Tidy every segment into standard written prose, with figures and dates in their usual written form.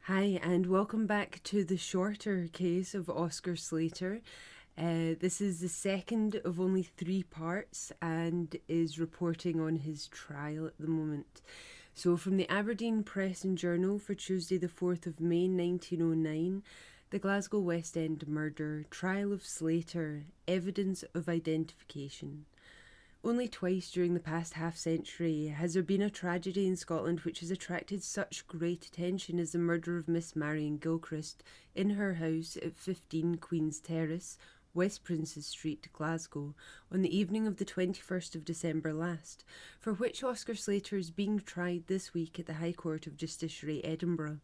Hi, and welcome back to the shorter case of Oscar Slater. This is the second of only 3 parts and is reporting on his trial at the moment. So, from the Aberdeen Press and Journal for Tuesday, the 4th of May 1909, the Glasgow West End murder, trial of Slater, evidence of identification. Only twice during the past half-century has there been a tragedy in Scotland which has attracted such great attention as the murder of Miss Marion Gilchrist in her house at 15 Queen's Terrace, West Princes Street, Glasgow, on the evening of the 21st of December last, for which Oscar Slater is being tried this week at the High Court of Justiciary, Edinburgh.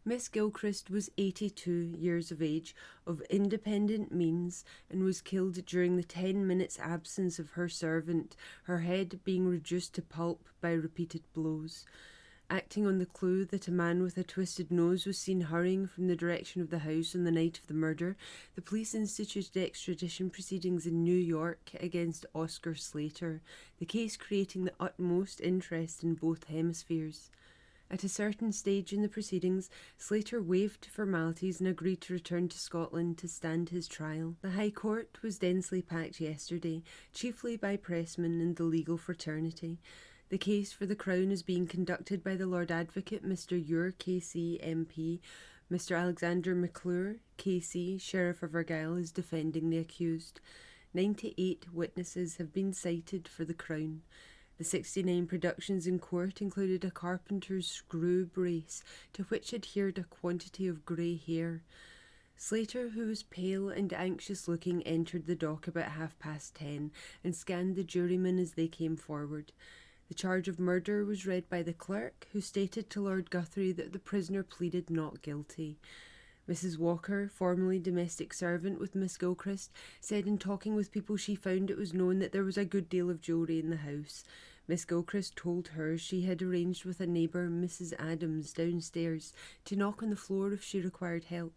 Miss Gilchrist was 82 years of age, of independent means, and was killed during the 10 minutes absence of her servant, her head being reduced to pulp by repeated blows. Acting on the clue that a man with a twisted nose was seen hurrying from the direction of the house on the night of the murder, the police instituted extradition proceedings in New York against Oscar Slater, the case creating the utmost interest in both hemispheres. At a certain stage in the proceedings, Slater waived formalities and agreed to return to Scotland to stand his trial. The High Court was densely packed yesterday, chiefly by pressmen and the legal fraternity. The case for the Crown is being conducted by the Lord Advocate, Mr. Ure, KC, MP. Mr. Alexander McClure, KC, Sheriff of Argyll, is defending the accused. 98 witnesses have been cited for the Crown. The 69 productions in court included a carpenter's screw brace, to which adhered a quantity of grey hair. Slater, who was pale and anxious-looking, entered the dock about 10:30 and scanned the jurymen as they came forward. The charge of murder was read by the clerk, who stated to Lord Guthrie that the prisoner pleaded not guilty. Mrs. Walker, formerly domestic servant with Miss Gilchrist, said in talking with people she found it was known that there was a good deal of jewellery in the house. Miss Gilchrist told her she had arranged with a neighbour, Mrs. Adams, downstairs, to knock on the floor if she required help.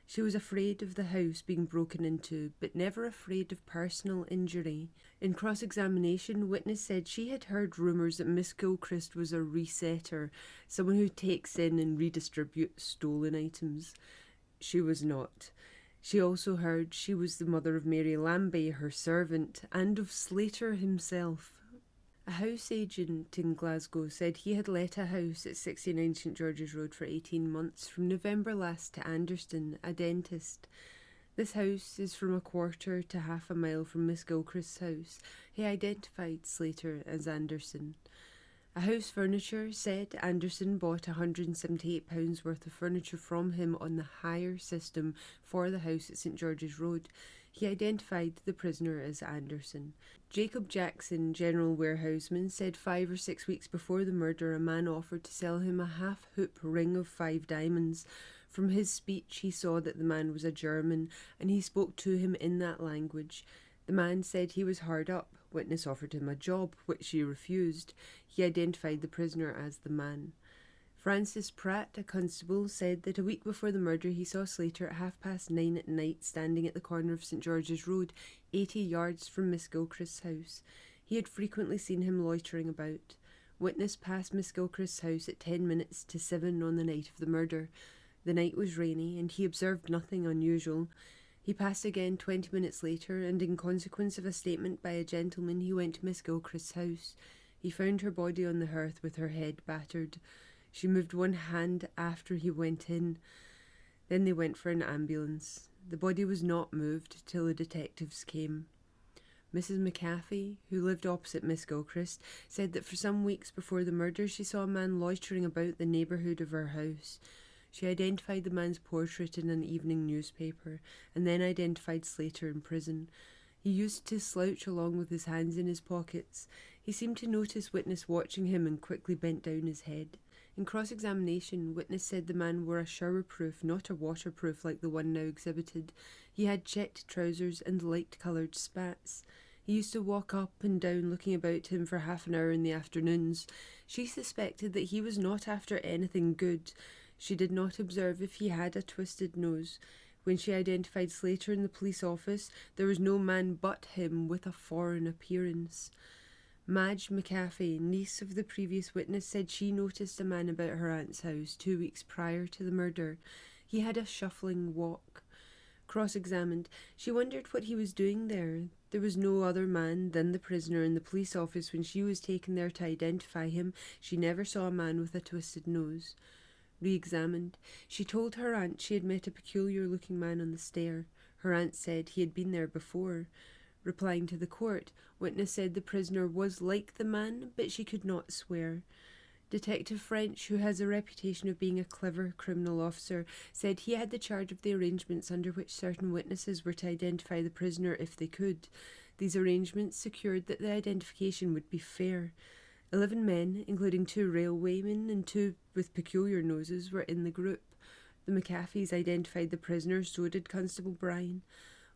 She was afraid of the house being broken into, but never afraid of personal injury. In cross-examination, witness said she had heard rumours that Miss Gilchrist was a resetter, someone who takes in and redistributes stolen items. She was not. She also heard she was the mother of Mary Lambie, her servant, and of Slater himself. A house agent in Glasgow said he had let a house at 69 St George's Road for 18 months, from November last, to Anderson, a dentist. This house is from a quarter to half a mile from Miss Gilchrist's house. He identified Slater as Anderson. A house furniture said Anderson bought £178 worth of furniture from him on the hire system for the house at St George's Road. He identified the prisoner as Anderson. Jacob Jackson, general warehouseman, said 5 or 6 weeks before the murder a man offered to sell him a half-hoop ring of 5 diamonds. From his speech he saw that the man was a German, and he spoke to him in that language. The man said he was hard up. Witness offered him a job, which he refused. He identified the prisoner as the man. Francis Pratt, a constable, said that a week before the murder he saw Slater at 9:30 at night standing at the corner of St George's Road, 80 yards from Miss Gilchrist's house. He had frequently seen him loitering about. Witness passed Miss Gilchrist's house at 10 minutes to 7 on the night of the murder. The night was rainy, and he observed nothing unusual. He passed again 20 minutes later, and in consequence of a statement by a gentleman he went to Miss Gilchrist's house. He found her body on the hearth with her head battered. She moved one hand after he went in. Then they went for an ambulance. The body was not moved till the detectives came. Mrs. McAfee, who lived opposite Miss Gilchrist, said that for some weeks before the murder she saw a man loitering about the neighbourhood of her house. She identified the man's portrait in an evening newspaper, and then identified Slater in prison. He used to slouch along with his hands in his pockets. He seemed to notice witness watching him and quickly bent down his head. In cross-examination, witness said the man wore a showerproof, not a waterproof like the one now exhibited. He had checked trousers and light-coloured spats. He used to walk up and down looking about him for half an hour in the afternoons. She suspected that he was not after anything good. She did not observe if he had a twisted nose. When she identified Slater in the police office, there was no man but him with a foreign appearance. Madge McAfee, niece of the previous witness, said she noticed a man about her aunt's house 2 weeks prior to the murder. He had a shuffling walk. Cross-examined, she wondered what he was doing there. There was no other man than the prisoner in the police office when she was taken there to identify him. She never saw a man with a twisted nose. Re-examined, she told her aunt she had met a peculiar-looking man on the stair. Her aunt said he had been there before. Replying to the court, witness said the prisoner was like the man, but she could not swear. Detective French, who has a reputation of being a clever criminal officer, said he had the charge of the arrangements under which certain witnesses were to identify the prisoner if they could. These arrangements secured that the identification would be fair. 11 men, including 2 railwaymen and 2 with peculiar noses, were in the group. The McAfees identified the prisoner, so did Constable Bryan.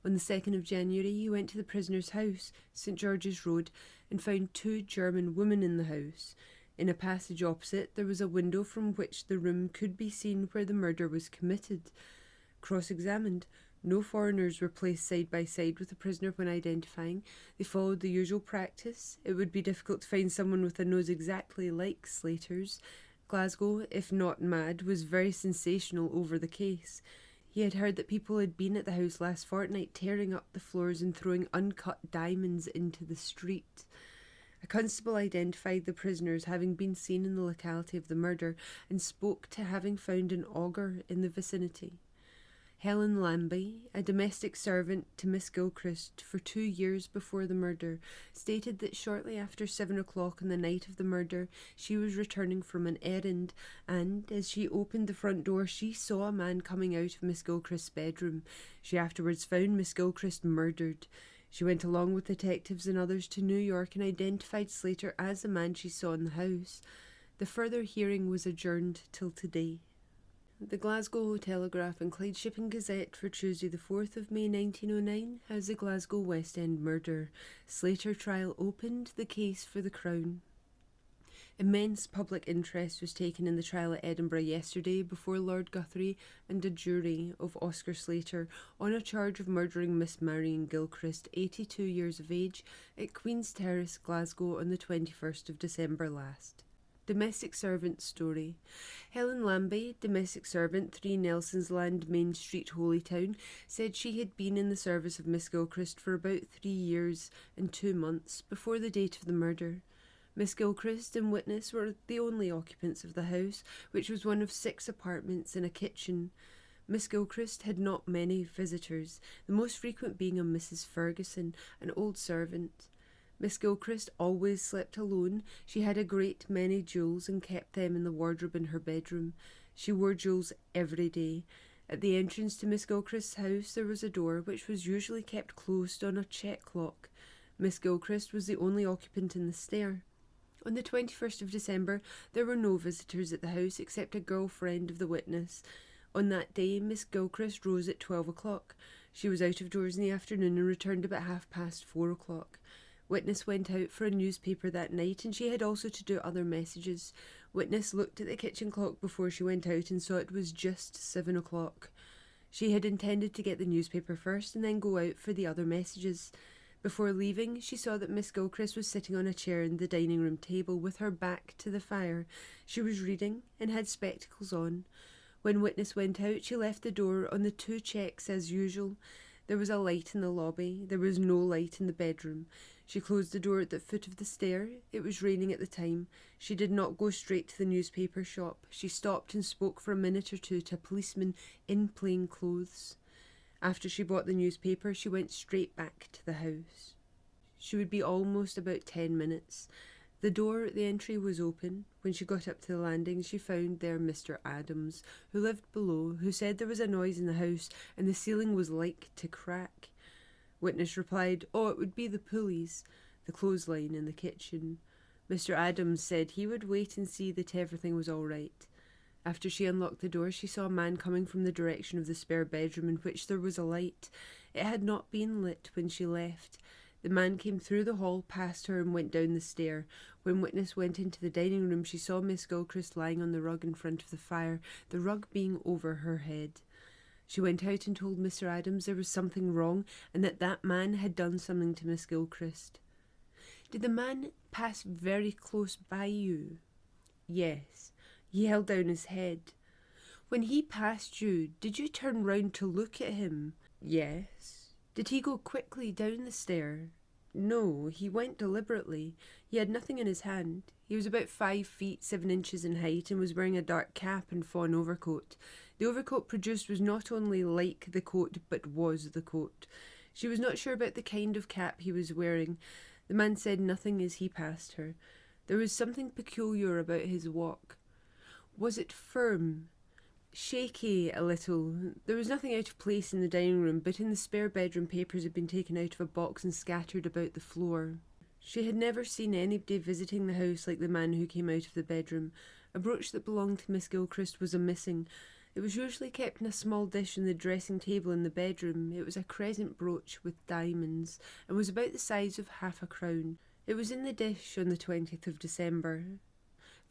On the 2nd of January, he went to the prisoner's house, St George's Road, and found 2 German women in the house. In a passage opposite, there was a window from which the room could be seen where the murder was committed. Cross-examined, no foreigners were placed side by side with the prisoner when identifying. They followed the usual practice. It would be difficult to find someone with a nose exactly like Slater's. Glasgow, if not mad, was very sensational over the case. He had heard that people had been at the house last fortnight tearing up the floors and throwing uncut diamonds into the street. A constable identified the prisoners having been seen in the locality of the murder and spoke to having found an auger in the vicinity. Helen Lambie, a domestic servant to Miss Gilchrist for 2 years before the murder, stated that shortly after 7 o'clock on the night of the murder, she was returning from an errand, and as she opened the front door, she saw a man coming out of Miss Gilchrist's bedroom. She afterwards found Miss Gilchrist murdered. She went along with detectives and others to New York and identified Slater as the man she saw in the house. The further hearing was adjourned till today. The Glasgow Telegraph and Clyde Shipping Gazette for Tuesday the 4th of May 1909 has the Glasgow West End murder. Slater trial opened, the case for the Crown. Immense public interest was taken in the trial at Edinburgh yesterday before Lord Guthrie and a jury of Oscar Slater on a charge of murdering Miss Marion Gilchrist, 82 years of age, at Queen's Terrace, Glasgow on the 21st of December last. Domestic servant story. Helen Lambie, domestic servant, 3 Nelson's Land, Main Street, Holytown, said she had been in the service of Miss Gilchrist for about 3 years and 2 months before the date of the murder. Miss Gilchrist and witness were the only occupants of the house, which was one of 6 apartments and a kitchen. Miss Gilchrist had not many visitors, the most frequent being a Mrs. Ferguson, an old servant. Miss Gilchrist always slept alone. She had a great many jewels and kept them in the wardrobe in her bedroom. She wore jewels every day. At the entrance to Miss Gilchrist's house there was a door which was usually kept closed on a check lock. Miss Gilchrist was the only occupant in the stair. On the 21st of December there were no visitors at the house except a girlfriend of the witness. On that day Miss Gilchrist rose at 12 o'clock. She was out of doors in the afternoon and returned about 4:30 o'clock. Witness went out for a newspaper that night, and she had also to do other messages. Witness looked at the kitchen clock before she went out and saw it was just 7 o'clock. She had intended to get the newspaper first and then go out for the other messages. Before leaving, she saw that Miss Gilchrist was sitting on a chair in the dining room table with her back to the fire. She was reading and had spectacles on. When Witness went out, she left the door on the 2 checks as usual. There was a light in the lobby. There was no light in the bedroom. She closed the door at the foot of the stair. It was raining at the time. She did not go straight to the newspaper shop. She stopped and spoke for a minute or 2 to a policeman in plain clothes. After she bought the newspaper, she went straight back to the house. She would be almost about 10 minutes. The door at the entry was open. When she got up to the landing, she found there Mr. Adams, who lived below, who said there was a noise in the house and the ceiling was like to crack. Witness replied, "Oh, it would be the pulleys, the clothesline in the kitchen." Mr. Adams said he would wait and see that everything was all right. After she unlocked the door, she saw a man coming from the direction of the spare bedroom in which there was a light. It had not been lit when she left. The man came through the hall, past her, and went down the stair. When Witness went into the dining room, she saw Miss Gilchrist lying on the rug in front of the fire, the rug being over her head. She went out and told Mr. Adams there was something wrong and that man had done something to Miss Gilchrist. Did the man pass very close by you? Yes. He held down his head. When he passed you, did you turn round to look at him? Yes. Did he go quickly down the stair? No, he went deliberately. He had nothing in his hand. He was about 5 feet 7 inches in height and was wearing a dark cap and fawn overcoat. The overcoat produced was not only like the coat, but was the coat. She was not sure about the kind of cap he was wearing. The man said nothing as he passed her. There was something peculiar about his walk. Was it firm? Shaky a little. There was nothing out of place in the dining room, but in the spare bedroom papers had been taken out of a box and scattered about the floor. She had never seen anybody visiting the house like the man who came out of the bedroom. A brooch that belonged to Miss Gilchrist was missing. It was usually kept in a small dish on the dressing table in the bedroom. It was a crescent brooch with diamonds, and was about the size of half a crown. It was in the dish on the 20th of December.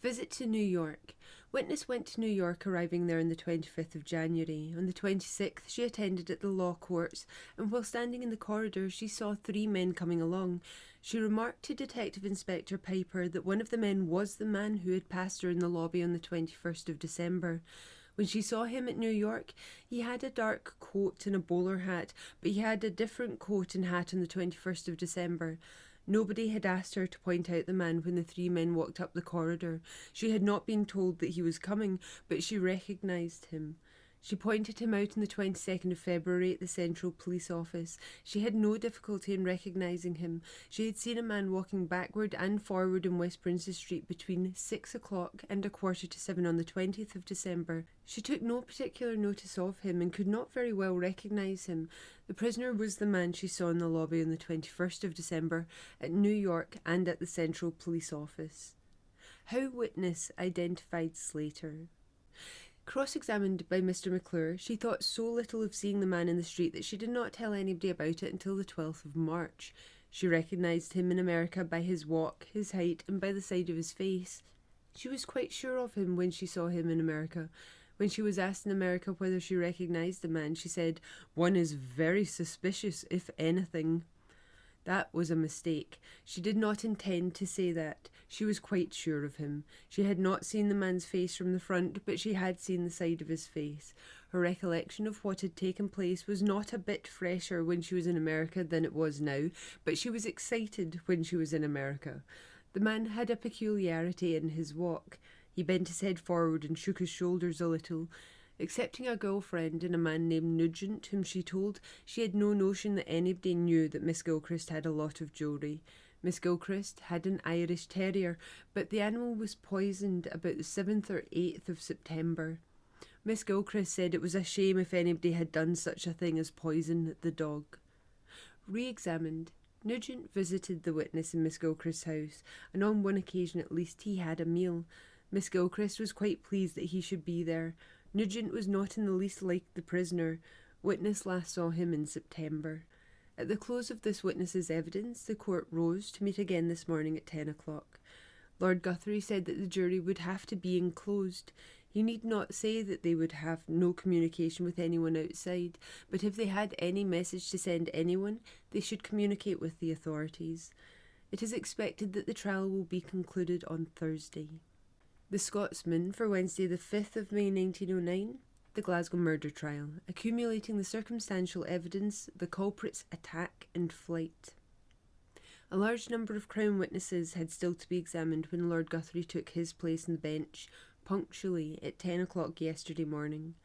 Visit to New York. Witness went to New York, arriving there on the 25th of January. On the 26th, she attended at the law courts, and while standing in the corridor, she saw 3 men coming along. She remarked to Detective Inspector Piper that one of the men was the man who had passed her in the lobby on the 21st of December. When she saw him at New York, he had a dark coat and a bowler hat, but he had a different coat and hat on the 21st of December. Nobody had asked her to point out the man when the 3 men walked up the corridor. She had not been told that he was coming, but she recognised him. She pointed him out on the 22nd of February at the Central Police Office. She had no difficulty in recognising him. She had seen a man walking backward and forward in West Princess Street between 6 o'clock and 6:45 on the 20th of December. She took no particular notice of him and could not very well recognise him. The prisoner was the man she saw in the lobby on the 21st of December at New York and at the Central Police Office. How witness identified Slater. Cross-examined by Mr. McClure, she thought so little of seeing the man in the street that she did not tell anybody about it until the 12th of March. She recognised him in America by his walk, his height, and by the side of his face. She was quite sure of him when she saw him in America. When she was asked in America whether she recognised the man, she said, "One is very suspicious, if anything." That was a mistake. She did not intend to say that. She was quite sure of him. She had not seen the man's face from the front, but she had seen the side of his face. Her recollection of what had taken place was not a bit fresher when she was in America than it was now, but she was excited when she was in America. The man had a peculiarity in his walk. He bent his head forward and shook his shoulders a little. Excepting a girlfriend and a man named Nugent, whom she told, she had no notion that anybody knew that Miss Gilchrist had a lot of jewellery. Miss Gilchrist had an Irish terrier, but the animal was poisoned about the 7th or 8th of September. Miss Gilchrist said it was a shame if anybody had done such a thing as poison the dog. Re-examined. Nugent visited the witness in Miss Gilchrist's house, and on one occasion at least he had a meal. Miss Gilchrist was quite pleased that he should be there. Nugent was not in the least like the prisoner. Witness last saw him in September. At the close of this witness's evidence, the court rose to meet again this morning at 10 o'clock. Lord Guthrie said that the jury would have to be enclosed. He need not say that they would have no communication with anyone outside, but if they had any message to send anyone, they should communicate with the authorities. It is expected that the trial will be concluded on Thursday. The Scotsman for Wednesday the 5th of May 1909, the Glasgow murder trial, accumulating the circumstantial evidence, the culprit's attack and flight. A large number of Crown witnesses had still to be examined when Lord Guthrie took his place on the bench, punctually at 10 o'clock yesterday morning.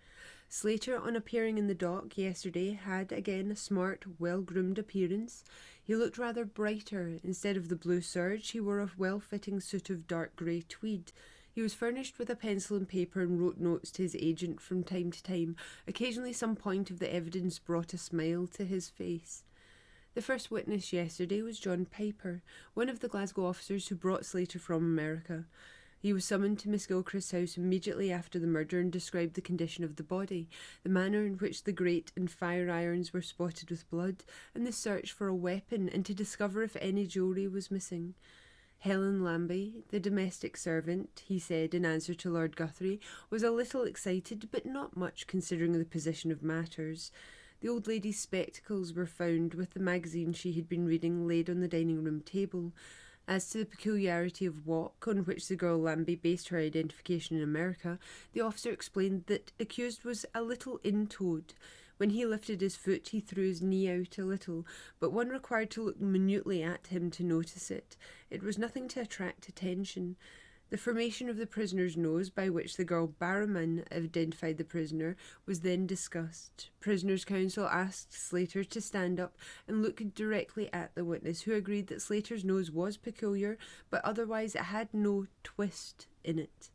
Slater, on appearing in the dock yesterday, had again a smart, well-groomed appearance. He looked rather brighter. Instead of the blue serge, he wore a well-fitting suit of dark grey tweed. He was furnished with a pencil and paper and wrote notes to his agent from time to time. Occasionally some point of the evidence brought a smile to his face. The first witness yesterday was John Piper, one of the Glasgow officers who brought Slater from America. He was summoned to Miss Gilchrist's house immediately after the murder and described the condition of the body, the manner in which the grate and fire irons were spotted with blood, and the search for a weapon, and to discover if any jewellery was missing. Helen Lambie, the domestic servant, he said in answer to Lord Guthrie, was a little excited, but not much considering the position of matters. The old lady's spectacles were found with the magazine she had been reading laid on the dining room table. As to the peculiarity of walk on which the girl Lambie based her identification in America, the officer explained that accused was a little in-toed. When he lifted his foot, he threw his knee out a little, but one required to look minutely at him to notice it. It was nothing to attract attention. The formation of the prisoner's nose, by which the girl Barrowman identified the prisoner, was then discussed. Prisoner's counsel asked Slater to stand up and look directly at the witness, who agreed that Slater's nose was peculiar, but otherwise it had no twist in it.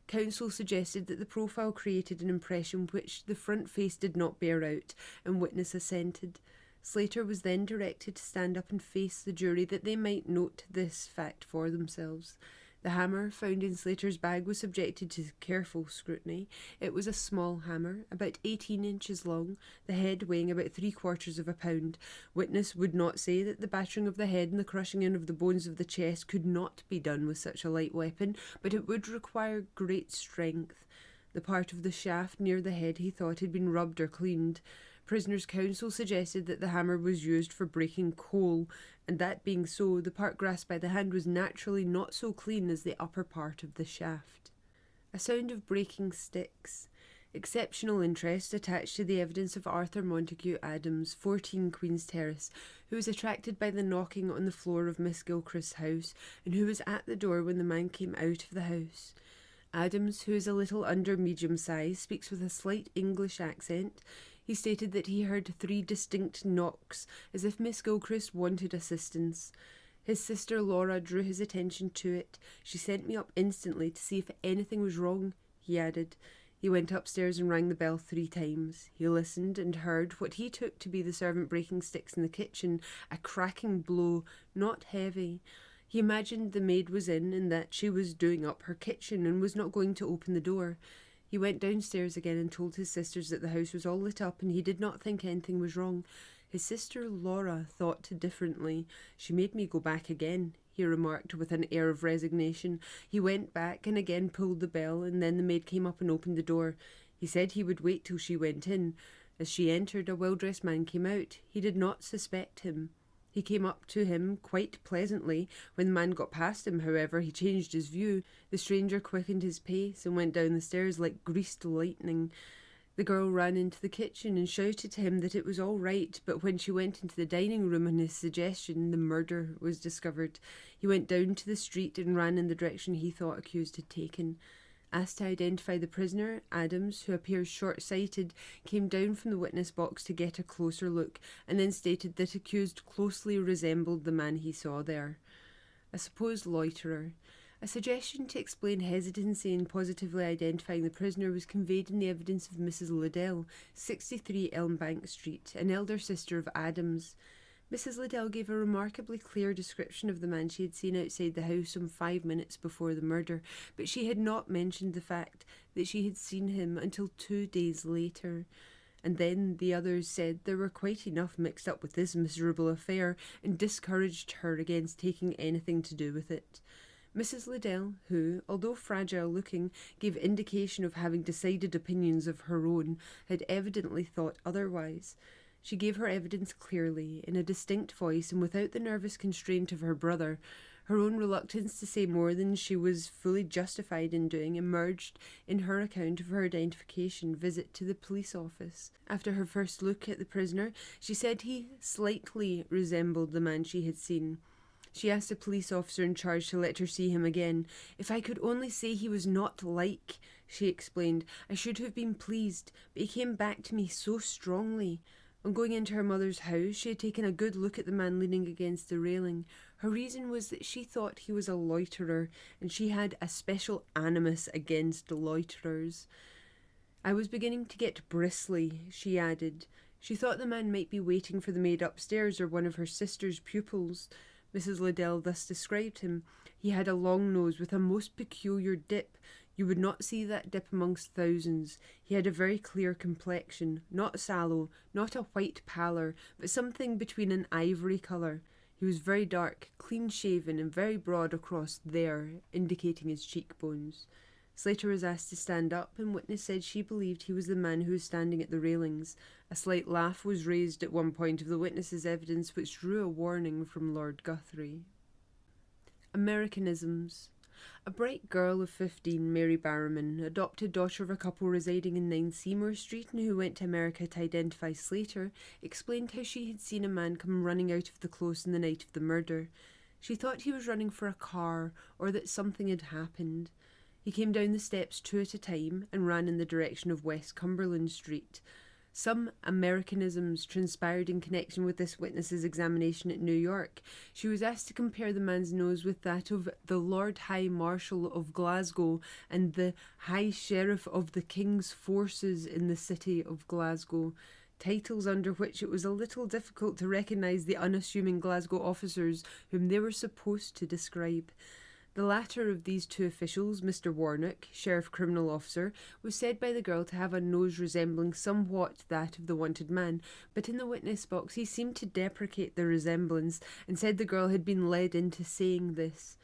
Counsel suggested that the profile created an impression which the front face did not bear out, and witness assented. Slater was then directed to stand up and face the jury that they might note this fact for themselves. The hammer found in Slater's bag was subjected to careful scrutiny. It was a small hammer, about 18 inches long, the head weighing about 3/4 of a pound. Witness would not say that the battering of the head and the crushing in of the bones of the chest could not be done with such a light weapon, but it would require great strength. The part of the shaft near the head he thought had been rubbed or cleaned. Prisoner's counsel suggested that the hammer was used for breaking coal, and that being so, the part grasped by the hand was naturally not so clean as the upper part of the shaft. A sound of breaking sticks. Exceptional interest attached to the evidence of Arthur Montague Adams, 14 Queen's Terrace, who was attracted by the knocking on the floor of Miss Gilchrist's house, and who was at the door when the man came out of the house. Adams, who is a little under medium size, speaks with a slight English accent. He stated that he heard 3 distinct knocks, as if Miss Gilchrist wanted assistance. His sister Laura drew his attention to it. She sent me up instantly to see if anything was wrong, he added. He went upstairs and rang the bell 3 times. He listened and heard what he took to be the servant breaking sticks in the kitchen, a cracking blow, not heavy. He imagined the maid was in and that she was doing up her kitchen and was not going to open the door. He went downstairs again and told his sisters that the house was all lit up and he did not think anything was wrong. His sister Laura thought differently. She made me go back again, he remarked with an air of resignation. He went back and again pulled the bell, and then the maid came up and opened the door. He said he would wait till she went in. As she entered, a well-dressed man came out. He did not suspect him. He came up to him quite pleasantly. When the man got past him, however, he changed his view. The stranger quickened his pace and went down the stairs like greased lightning. The girl ran into the kitchen and shouted to him that it was all right, but when she went into the dining room on his suggestion, the murder was discovered. He went down to the street and ran in the direction he thought accused had taken. Asked to identify the prisoner, Adams, who appears short-sighted, came down from the witness box to get a closer look, and then stated that accused closely resembled the man he saw there. A supposed loiterer. A suggestion to explain hesitancy in positively identifying the prisoner was conveyed in the evidence of Mrs. Liddell, 63 Elmbank Street, an elder sister of Adams. Mrs. Liddell gave a remarkably clear description of the man she had seen outside the house some 5 minutes before the murder, but she had not mentioned the fact that she had seen him until 2 days later. And then the others said there were quite enough mixed up with this miserable affair, and discouraged her against taking anything to do with it. Mrs. Liddell, who, although fragile-looking, gave indication of having decided opinions of her own, had evidently thought otherwise. She gave her evidence clearly, in a distinct voice, and without the nervous constraint of her brother. Her own reluctance to say more than she was fully justified in doing emerged in her account of her identification visit to the police office. After her first look at the prisoner, she said he slightly resembled the man she had seen. She asked the police officer in charge to let her see him again. "If I could only say he was not like," she explained, "I should have been pleased, but he came back to me so strongly." On going into her mother's house, she had taken a good look at the man leaning against the railing. Her reason was that she thought he was a loiterer, and she had a special animus against loiterers. "I was beginning to get bristly," she added. She thought the man might be waiting for the maid upstairs or one of her sister's pupils. Mrs. Liddell thus described him. He had a long nose with a most peculiar dip. You would not see that dip amongst thousands. He had a very clear complexion, not sallow, not a white pallor, but something between an ivory colour. He was very dark, clean-shaven, and very broad across there, indicating his cheekbones. Slater was asked to stand up, and witness said she believed he was the man who was standing at the railings. A slight laugh was raised at one point of the witness's evidence, which drew a warning from Lord Guthrie. Americanisms. A bright girl of 15, Mary Barrowman, adopted daughter of a couple residing in 9 Seymour Street and who went to America to identify Slater, explained how she had seen a man come running out of the close on the night of the murder. She thought he was running for a car or that something had happened. He came down the steps 2 at a time and ran in the direction of West Cumberland Street. Some Americanisms transpired in connection with this witness's examination at New York. She was asked to compare the man's nose with that of the Lord High Marshal of Glasgow and the High Sheriff of the King's Forces in the city of Glasgow, titles under which it was a little difficult to recognise the unassuming Glasgow officers whom they were supposed to describe. The latter of these 2 officials, Mr. Warnock, Sheriff Criminal Officer, was said by the girl to have a nose resembling somewhat that of the wanted man, but in the witness box he seemed to deprecate the resemblance and said the girl had been led into saying this.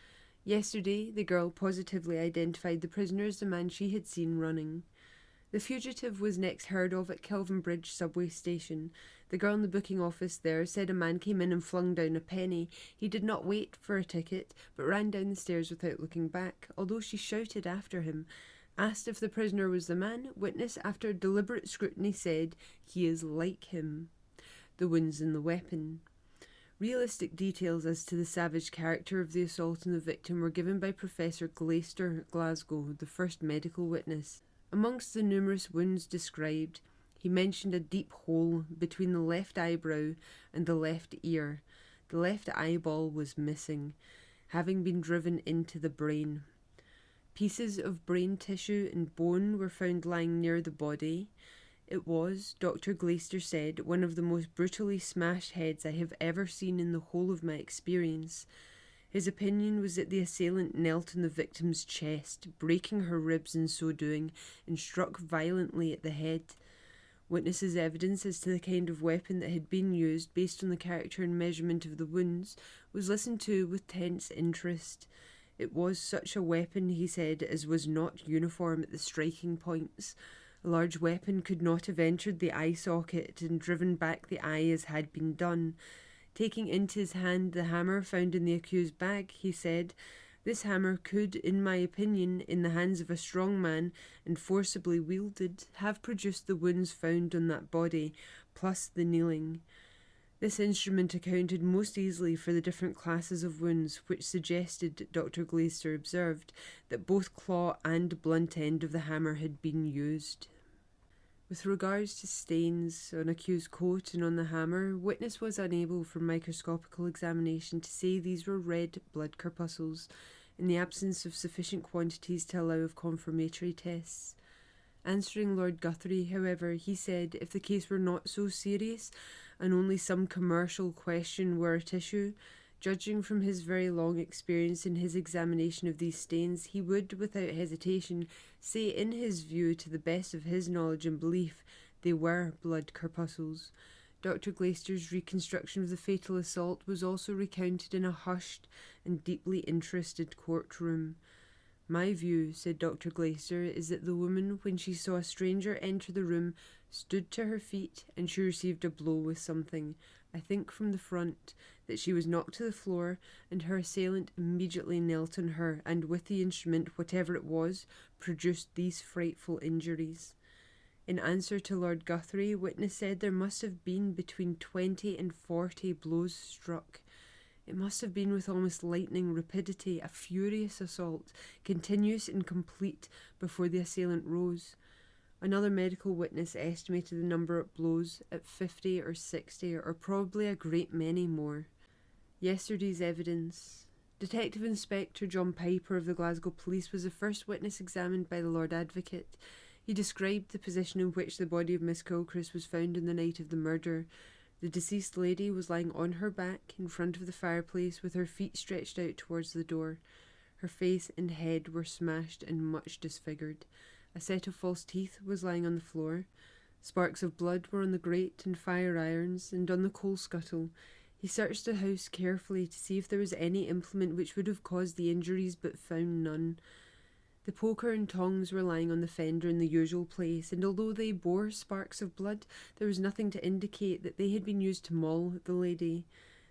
Yesterday, the girl positively identified the prisoner as the man she had seen running. The fugitive was next heard of at Kelvin Bridge subway station. The girl in the booking office there said a man came in and flung down a penny. He did not wait for a ticket, but ran down the stairs without looking back, although she shouted after him. Asked if the prisoner was the man, witness, after deliberate scrutiny, said, "He is like him." The wounds and the weapon. Realistic details as to the savage character of the assault on the victim were given by Professor Glaster, Glasgow, the first medical witness. Amongst the numerous wounds described, he mentioned a deep hole between the left eyebrow and the left ear. The left eyeball was missing, having been driven into the brain. Pieces of brain tissue and bone were found lying near the body. It was, Dr. Glaster said, one of the most brutally smashed heads I have ever seen in the whole of my experience. His opinion was that the assailant knelt on the victim's chest, breaking her ribs in so doing, and struck violently at the head. Witnesses' evidence as to the kind of weapon that had been used, based on the character and measurement of the wounds, was listened to with tense interest. It was such a weapon, he said, as was not uniform at the striking points. A large weapon could not have entered the eye socket and driven back the eye as had been done. Taking into his hand the hammer found in the accused bag, he said, "This hammer could, in my opinion, in the hands of a strong man and forcibly wielded, have produced the wounds found on that body, plus the kneeling." This instrument accounted most easily for the different classes of wounds, which suggested, Dr. Glaster observed, that both claw and blunt end of the hammer had been used. With regards to stains on accused coat and on the hammer, witness was unable from microscopical examination to say these were red blood corpuscles, in the absence of sufficient quantities to allow of confirmatory tests. Answering Lord Guthrie, however, he said if the case were not so serious and only some commercial question were at issue, judging from his very long experience in his examination of these stains, he would, without hesitation, say in his view, to the best of his knowledge and belief, they were blood corpuscles. Dr. Glaster's reconstruction of the fatal assault was also recounted in a hushed and deeply interested courtroom. "My view," said Dr. Glaster, "is that the woman, when she saw a stranger enter the room, stood to her feet and she received a blow with something, I think from the front, that she was knocked to the floor, and her assailant immediately knelt on her, and with the instrument, whatever it was, produced these frightful injuries." In answer to Lord Guthrie, witness said there must have been between 20 and 40 blows struck. It must have been with almost lightning rapidity, a furious assault, continuous and complete, before the assailant rose. Another medical witness estimated the number of blows at 50 or 60, or probably a great many more. Yesterday's evidence. Detective Inspector John Piper of the Glasgow Police was the first witness examined by the Lord Advocate. He described the position in which the body of Miss Gilchrist was found on the night of the murder. The deceased lady was lying on her back in front of the fireplace with her feet stretched out towards the door. Her face and head were smashed and much disfigured. A set of false teeth was lying on the floor. Sparks of blood were on the grate and fire irons and on the coal scuttle. He searched the house carefully to see if there was any implement which would have caused the injuries, but found none. The poker and tongs were lying on the fender in the usual place, and although they bore sparks of blood, there was nothing to indicate that they had been used to maul the lady.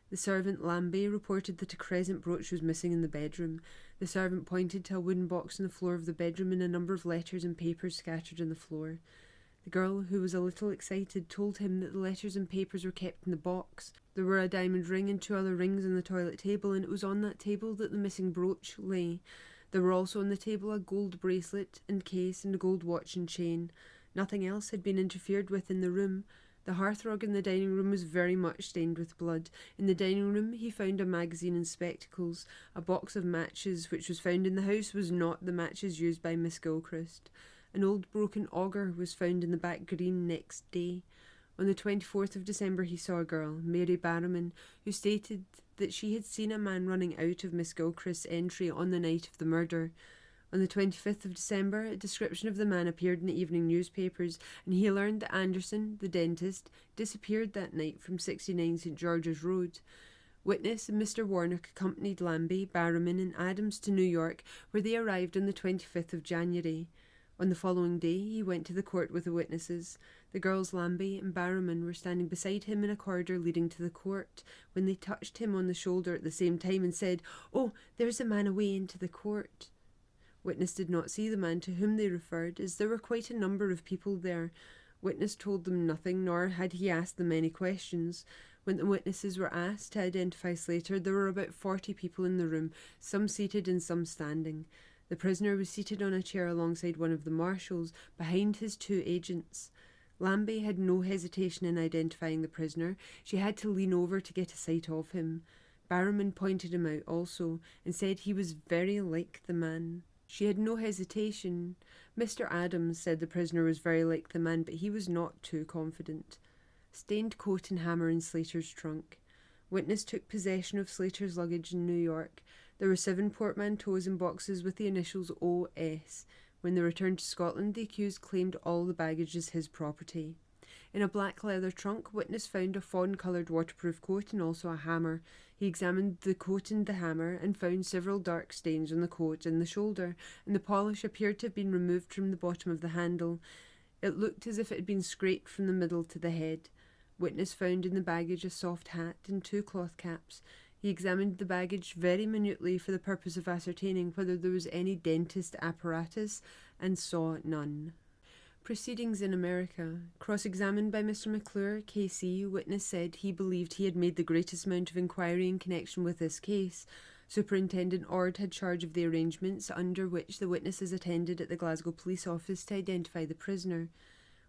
The servant Lambie reported that a crescent brooch was missing in the bedroom. The servant pointed to a wooden box on the floor of the bedroom and a number of letters and papers scattered on the floor. The girl, who was a little excited, told him that the letters and papers were kept in the box. There were a diamond ring and 2 other rings on the toilet table, and it was on that table that the missing brooch lay. There were also on the table a gold bracelet and case and a gold watch and chain. Nothing else had been interfered with in the room. The hearthrug in the dining room was very much stained with blood. In the dining room he found a magazine and spectacles. A box of matches which was found in the house was not the matches used by Miss Gilchrist. An old broken auger was found in the back green next day. On the 24th of December he saw a girl, Mary Barrowman, who stated that she had seen a man running out of Miss Gilchrist's entry on the night of the murder. On the 25th of December, a description of the man appeared in the evening newspapers, and he learned that Anderson, the dentist, disappeared that night from 69 St George's Road. Witness and Mr Warnock accompanied Lambie, Barrowman and Adams to New York, where they arrived on the 25th of January. On the following day, he went to the court with the witnesses. The girls Lambie and Barrowman were standing beside him in a corridor leading to the court, when they touched him on the shoulder at the same time and said, "Oh, there's a man away into the court." Witness did not see the man to whom they referred, as there were quite a number of people there. Witness told them nothing, nor had he asked them any questions. When the witnesses were asked to identify Slater, there were about 40 people in the room, some seated and some standing. The prisoner was seated on a chair alongside one of the marshals, behind his 2 agents. Lambie had no hesitation in identifying the prisoner. She had to lean over to get a sight of him. Barrowman pointed him out also, and said he was very like the man. She had no hesitation. Mr Adams said the prisoner was very like the man, but he was not too confident. Stained coat and hammer in Slater's trunk. Witness took possession of Slater's luggage in New York. There were 7 portmanteaus and boxes with the initials O.S. When they returned to Scotland, the accused claimed all the baggage as his property. In a black leather trunk, Witness found a fawn-coloured waterproof coat and also a hammer. He examined the coat and the hammer and found several dark stains on the coat and the shoulder, and the polish appeared to have been removed from the bottom of the handle. It looked as if it had been scraped from the middle to the head. Witness found in the baggage a soft hat and 2 cloth caps. He examined the baggage very minutely for the purpose of ascertaining whether there was any dentist apparatus, and saw none. Proceedings in America. Cross-examined by Mr McClure, K.C., Witness said he believed he had made the greatest amount of inquiry in connection with this case. Superintendent Ord had charge of the arrangements under which the witnesses attended at the Glasgow police office to identify the prisoner.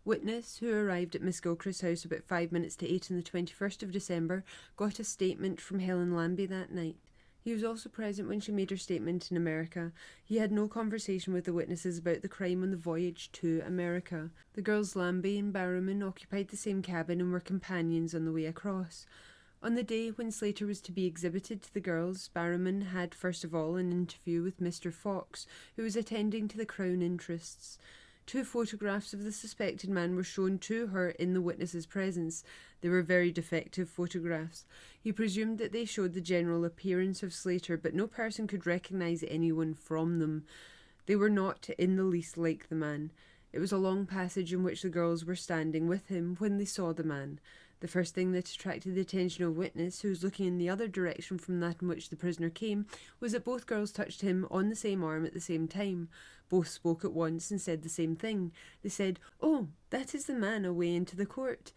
Witness, who arrived at Miss Gilchrist's house about 5 minutes to 8 on the 21st of December, got a statement from Helen Lambie that night. He was also present when she made her statement in America. He had no conversation with the witnesses about the crime on the voyage to America. The girls Lambie and Barrowman occupied the same cabin and were companions on the way across. On the day when Slater was to be exhibited to the girls, Barrowman had first of all an interview with Mr Fox, who was attending to the Crown interests. 2 photographs of the suspected man were shown to her in the witness's presence. They were very defective photographs. He presumed that they showed the general appearance of Slater, but no person could recognise anyone from them. They were not in the least like the man. It was a long passage in which the girls were standing with him when they saw the man. The first thing that attracted the attention of Witness, who was looking in the other direction from that in which the prisoner came, was that both girls touched him on the same arm at the same time. Both spoke at once and said the same thing. They said, "Oh, that is the man away into the court."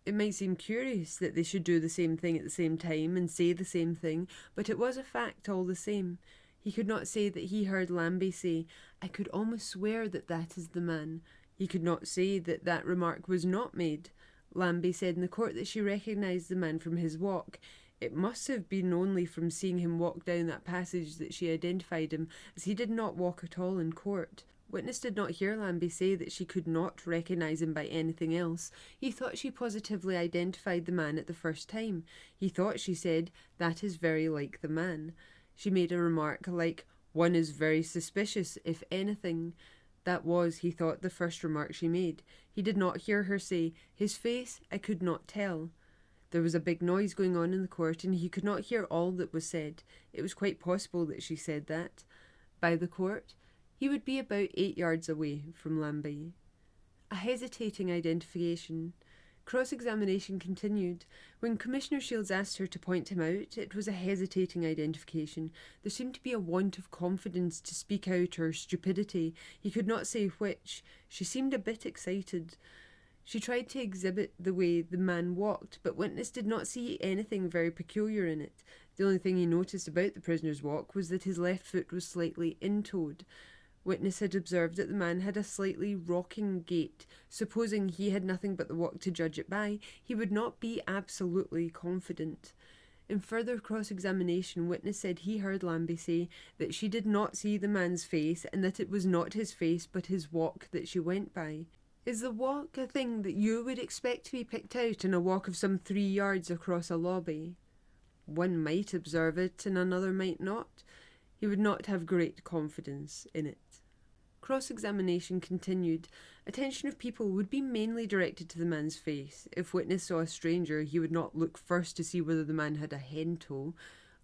It might seem curious that they should do the same thing at the same time and say the same thing, but it was a fact all the same. He could not say that he heard Lambie say, "I could almost swear that that is the man." He could not say that that remark was not made. Lambie said in the court that she recognised the man from his walk. It must have been only from seeing him walk down that passage that she identified him, as he did not walk at all in court. Witness did not hear Lambie say that she could not recognise him by anything else. He thought she positively identified the man at the first time. He thought she said, "That is very like the man." She made a remark like, "One is very suspicious, if anything." That was, he thought, the first remark she made. He did not hear her say, "His face, I could not tell." There was a big noise going on in the court, and he could not hear all that was said. It was quite possible that she said that. By the court, He would be about 8 yards away from Lambie. A hesitating identification. Cross-examination continued. When Commissioner Shields asked her to point him out, it was a hesitating identification. There seemed to be a want of confidence to speak out, or stupidity. He could not say which. She seemed a bit excited. She tried to exhibit the way the man walked, but witness did not see anything very peculiar in it. The only thing he noticed about the prisoner's walk was that his left foot was slightly in-toed. Witness had observed that the man had a slightly rocking gait. Supposing he had nothing but the walk to judge it by, he would not be absolutely confident. In further cross-examination, witness said he heard Lambie say that she did not see the man's face and that it was not his face but his walk that she went by. Is the walk a thing that you would expect to be picked out in a walk of some 3 yards across a lobby? One might observe it and another might not. He would not have great confidence in it. Cross-examination continued. Attention of people would be mainly directed to the man's face. If witness saw a stranger, he would not look first to see whether the man had a hen toe.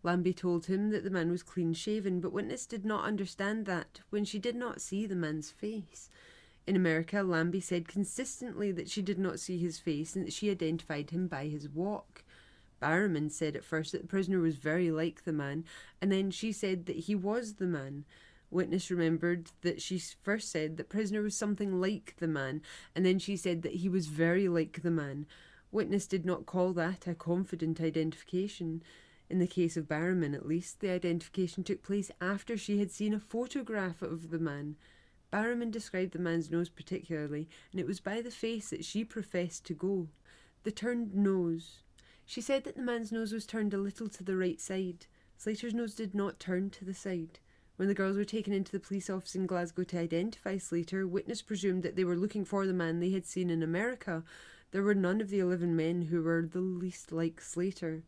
Lambie told him that the man was clean-shaven, but witness did not understand that when she did not see the man's face. In America, Lambie said consistently that she did not see his face and that she identified him by his walk. Barrowman said at first that the prisoner was very like the man, and then she said that he was the man. Witness remembered that she first said that prisoner was something like the man, and then she said that he was very like the man. Witness did not call that a confident identification. In the case of Barrowman, at least, the identification took place after she had seen a photograph of the man. Barrowman described the man's nose particularly, and it was by the face that she professed to go. The turned nose. She said that the man's nose was turned a little to the right side. Slater's nose did not turn to the side. When the girls were taken into the police office in Glasgow to identify Slater, witness presumed that they were looking for the man they had seen in America. There were none of the 11 men who were the least like Slater.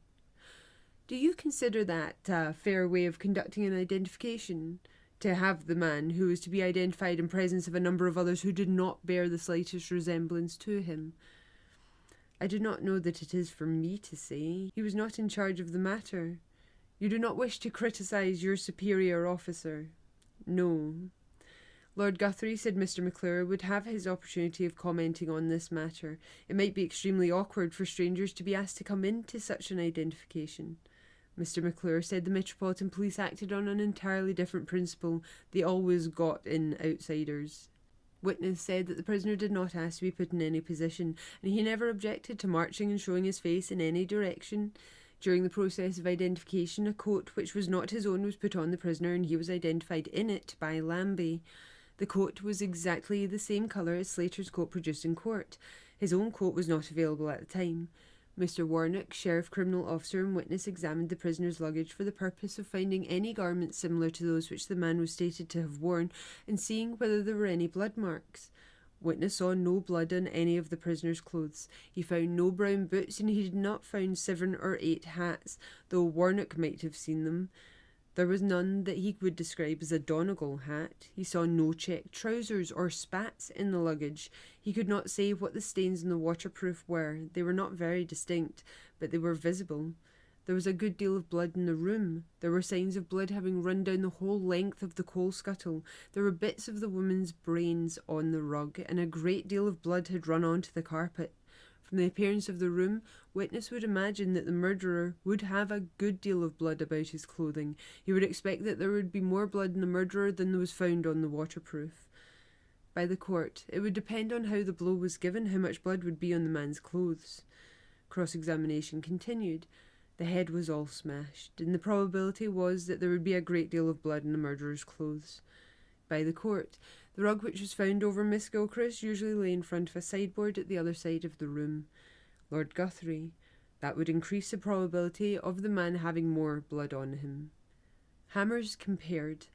Do you consider that a fair way of conducting an identification? To have the man who was to be identified in presence of a number of others who did not bear the slightest resemblance to him? I do not know that it is for me to say. He was not in charge of the matter. You do not wish to criticise your superior officer? No. Lord Guthrie said Mr. McClure would have his opportunity of commenting on this matter. It might be extremely awkward for strangers to be asked to come into such an identification. Mr. McClure said the Metropolitan Police acted on an entirely different principle. They always got in outsiders. Witness said that the prisoner did not ask to be put in any position, and he never objected to marching and showing his face in any direction. During the process of identification, a coat which was not his own was put on the prisoner, and he was identified in it by Lambie. The coat was exactly the same colour as Slater's coat produced in court. His own coat was not available at the time. Mr. Warnock, Sheriff Criminal Officer, and witness examined the prisoner's luggage for the purpose of finding any garments similar to those which the man was stated to have worn and seeing whether there were any blood marks. Witness saw no blood on any of the prisoner's clothes. He found no brown boots, and he did not find 7 or 8 hats, though Warnock might have seen them. There was none that he would describe as a Donegal hat. He saw no checked trousers or spats in the luggage. He could not say what the stains in the waterproof were. They were not very distinct, but they were visible. There was a good deal of blood in the room. There were signs of blood having run down the whole length of the coal scuttle. There were bits of the woman's brains on the rug, and a great deal of blood had run onto the carpet. From the appearance of the room, witness would imagine that the murderer would have a good deal of blood about his clothing. He would expect that there would be more blood in the murderer than was found on the waterproof. By the court, it would depend on how the blow was given, how much blood would be on the man's clothes. Cross-examination continued. The head was all smashed, and the probability was that there would be a great deal of blood in the murderer's clothes. By the court, the rug which was found over Miss Gilchrist usually lay in front of a sideboard at the other side of the room. Lord Guthrie, that would increase the probability of the man having more blood on him. Hammers compared.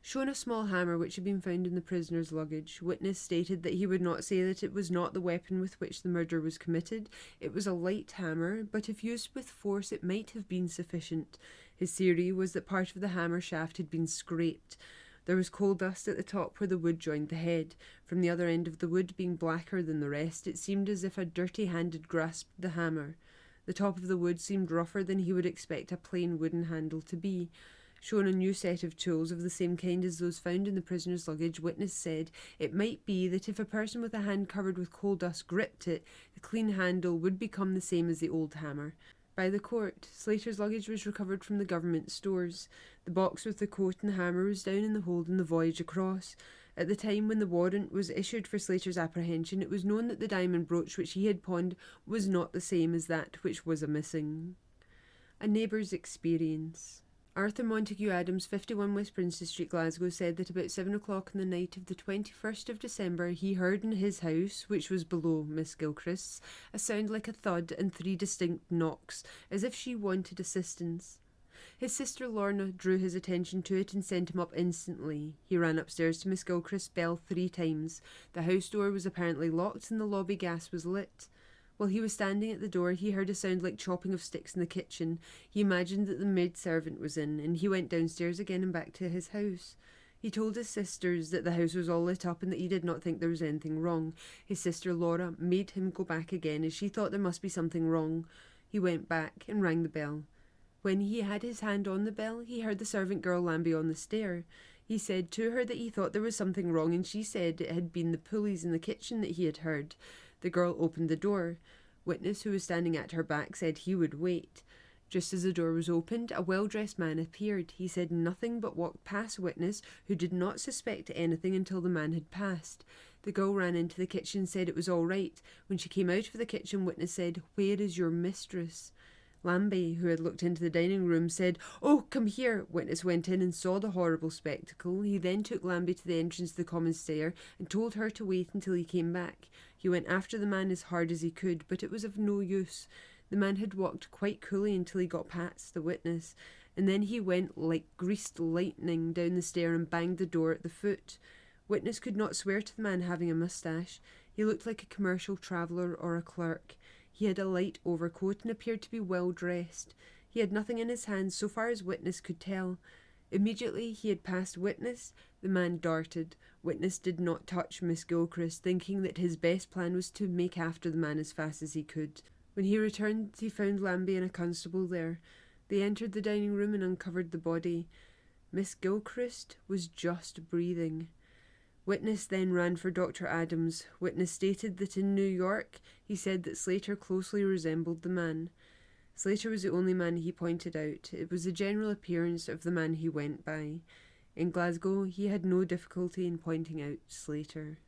Shown a small hammer which had been found in the prisoner's luggage, witness stated that he would not say that it was not the weapon with which the murder was committed. It was a light hammer, but if used with force it might have been sufficient. His theory was that part of the hammer shaft had been scraped. There was coal dust at the top where the wood joined the head. From the other end of the wood being blacker than the rest, it seemed as if a dirty hand had grasped the hammer. The top of the wood seemed rougher than he would expect a plain wooden handle to be. Shown a new set of tools of the same kind as those found in the prisoner's luggage, witness said it might be that if a person with a hand covered with coal dust gripped it, the clean handle would become the same as the old hammer. By the court, Slater's luggage was recovered from the government stores. The box with the coat and the hammer was down in the hold on the voyage across. At the time when the warrant was issued for Slater's apprehension, it was known that the diamond brooch which he had pawned was not the same as that which was missing. A neighbour's experience. Arthur Montague Adams, 51 West Princess Street, Glasgow, said that about 7 o'clock on the night of the 21st of December he heard in his house, which was below Miss Gilchrist's, a sound like a thud and 3 distinct knocks, as if she wanted assistance. His sister Lorna drew his attention to it and sent him up instantly. He ran upstairs to Miss Gilchrist's bell 3 times. The house door was apparently locked and the lobby gas was lit. While he was standing at the door, he heard a sound like chopping of sticks in the kitchen. He imagined that the maid-servant was in, and he went downstairs again and back to his house. He told his sisters that the house was all lit up and that he did not think there was anything wrong. His sister Laura made him go back again, as she thought there must be something wrong. He went back and rang the bell. When he had his hand on the bell, he heard the servant girl Lambie on the stair. He said to her that he thought there was something wrong, and she said it had been the pulleys in the kitchen that he had heard. The girl opened the door. Witness, who was standing at her back, said he would wait. Just as the door was opened, a well-dressed man appeared. He said nothing but walked past Witness, who did not suspect anything until the man had passed. The girl ran into the kitchen and said it was all right. When she came out of the kitchen, Witness said, "Where is your mistress?" Lambie, who had looked into the dining room, said, "Oh, come here." Witness went in and saw the horrible spectacle. He then took Lambie to the entrance to the common stair and told her to wait until he came back. He went after the man as hard as he could, but it was of no use. The man had walked quite coolly until he got past the witness, and then he went like greased lightning down the stair and banged the door at the foot. Witness could not swear to the man having a moustache. He looked like a commercial traveller or a clerk. He had a light overcoat and appeared to be well dressed. He had nothing in his hands so far as Witness could tell. Immediately he had passed Witness, the man darted. Witness did not touch Miss Gilchrist, thinking that his best plan was to make after the man as fast as he could. When he returned, he found Lambie and a constable there. They entered the dining room and uncovered the body. Miss Gilchrist was just breathing. Witness then ran for Dr. Adams. Witness stated that in New York, he said that Slater closely resembled the man. Slater was the only man he pointed out. It was the general appearance of the man he went by. In Glasgow, he had no difficulty in pointing out Slater.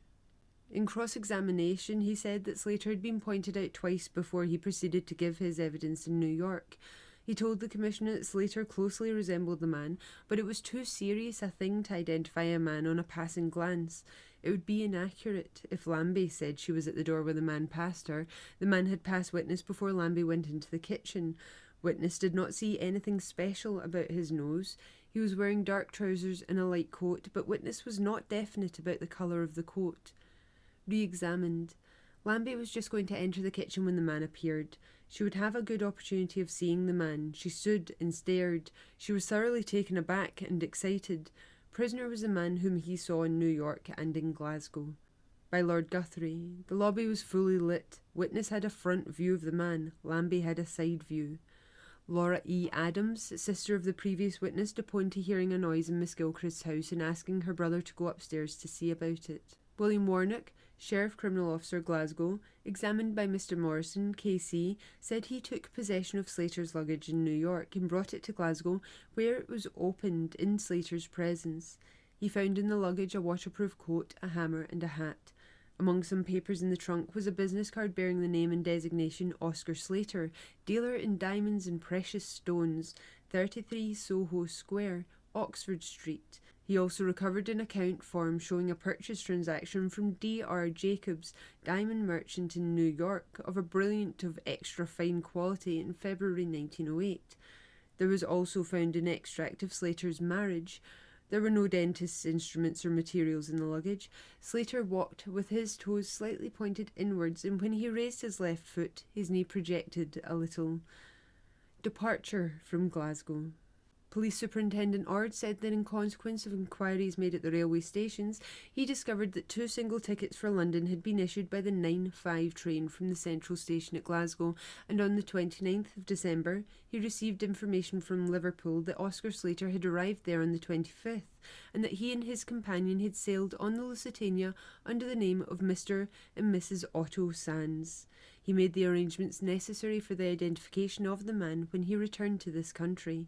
In cross-examination, he said that Slater had been pointed out twice before he proceeded to give his evidence in New York. He told the commissioner that Slater closely resembled the man, but it was too serious a thing to identify a man on a passing glance. It would be inaccurate. If Lambie said she was at the door when the man passed her, the man had passed Witness before Lambie went into the kitchen. Witness did not see anything special about his nose. He was wearing dark trousers and a light coat, but Witness was not definite about the colour of the coat. Re-examined. Lambie was just going to enter the kitchen when the man appeared. She would have a good opportunity of seeing the man. She stood and stared. She was thoroughly taken aback and excited. Prisoner was the man whom he saw in New York and in Glasgow. By Lord Guthrie. The lobby was fully lit. Witness had a front view of the man. Lambie had a side view. Laura E. Adams, sister of the previous witness, deponed to hearing a noise in Miss Gilchrist's house and asking her brother to go upstairs to see about it. William Warnock, Sheriff Criminal Officer, Glasgow, examined by Mr. Morrison, K.C., said he took possession of Slater's luggage in New York and brought it to Glasgow, where it was opened in Slater's presence. He found in the luggage a waterproof coat, a hammer and a hat. Among some papers in the trunk was a business card bearing the name and designation Oscar Slater, dealer in diamonds and precious stones, 33 Soho Square, Oxford Street. He also recovered an account form showing a purchase transaction from D.R. Jacobs, diamond merchant in New York, of a brilliant of extra fine quality in February 1908. There was also found an extract of Slater's marriage. There were no dentist's instruments or materials in the luggage. Slater walked with his toes slightly pointed inwards, and when he raised his left foot, his knee projected a little. Departure from Glasgow. Police Superintendent Ord said that in consequence of inquiries made at the railway stations, he discovered that 2 single tickets for London had been issued by the 9:05 train from the central station at Glasgow, and on the 29th of December he received information from Liverpool that Oscar Slater had arrived there on the 25th, and that he and his companion had sailed on the Lusitania under the name of Mr. and Mrs. Otto Sands. He made the arrangements necessary for the identification of the man when he returned to this country.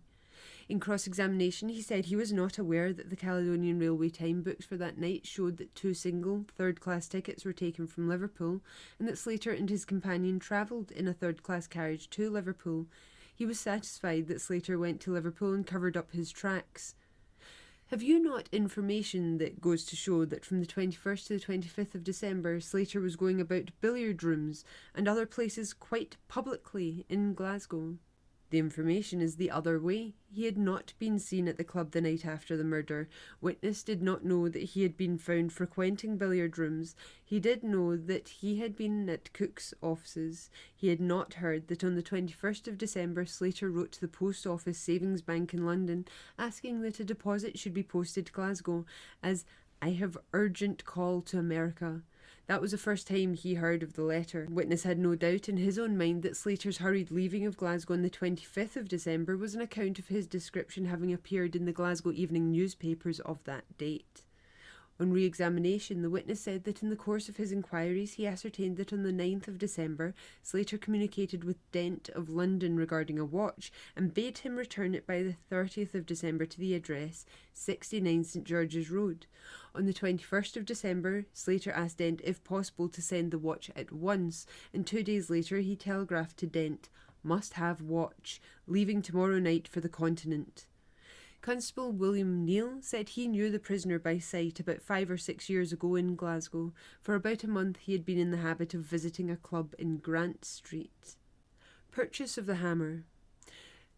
In cross-examination, he said he was not aware that the Caledonian Railway time books for that night showed that 2 single third-class tickets were taken from Liverpool, and that Slater and his companion travelled in a third-class carriage to Liverpool. He was satisfied that Slater went to Liverpool and covered up his tracks. Have you not information that goes to show that from the 21st to the 25th of December, Slater was going about billiard rooms and other places quite publicly in Glasgow? The information is the other way. He had not been seen at the club the night after the murder. Witness did not know that he had been found frequenting billiard rooms. He did know that he had been at Cook's offices. He had not heard that on the 21st of December Slater wrote to the Post Office Savings Bank in London asking that a deposit should be posted to Glasgow as "I have urgent call to America." That was the first time he heard of the letter. Witness had no doubt in his own mind that Slater's hurried leaving of Glasgow on the 25th of December was an account of his description having appeared in the Glasgow evening newspapers of that date. On re-examination, the witness said that in the course of his inquiries he ascertained that on the 9th of December Slater communicated with Dent of London regarding a watch and bade him return it by the 30th of December to the address 69 St George's Road. On the 21st of December, Slater asked Dent if possible to send the watch at once, and 2 days later he telegraphed to Dent, "Must have watch, leaving tomorrow night for the continent." Constable William Neal said he knew the prisoner by sight about 5 or 6 years ago in Glasgow. For about a month he had been in the habit of visiting a club in Grant Street. Purchase of the hammer.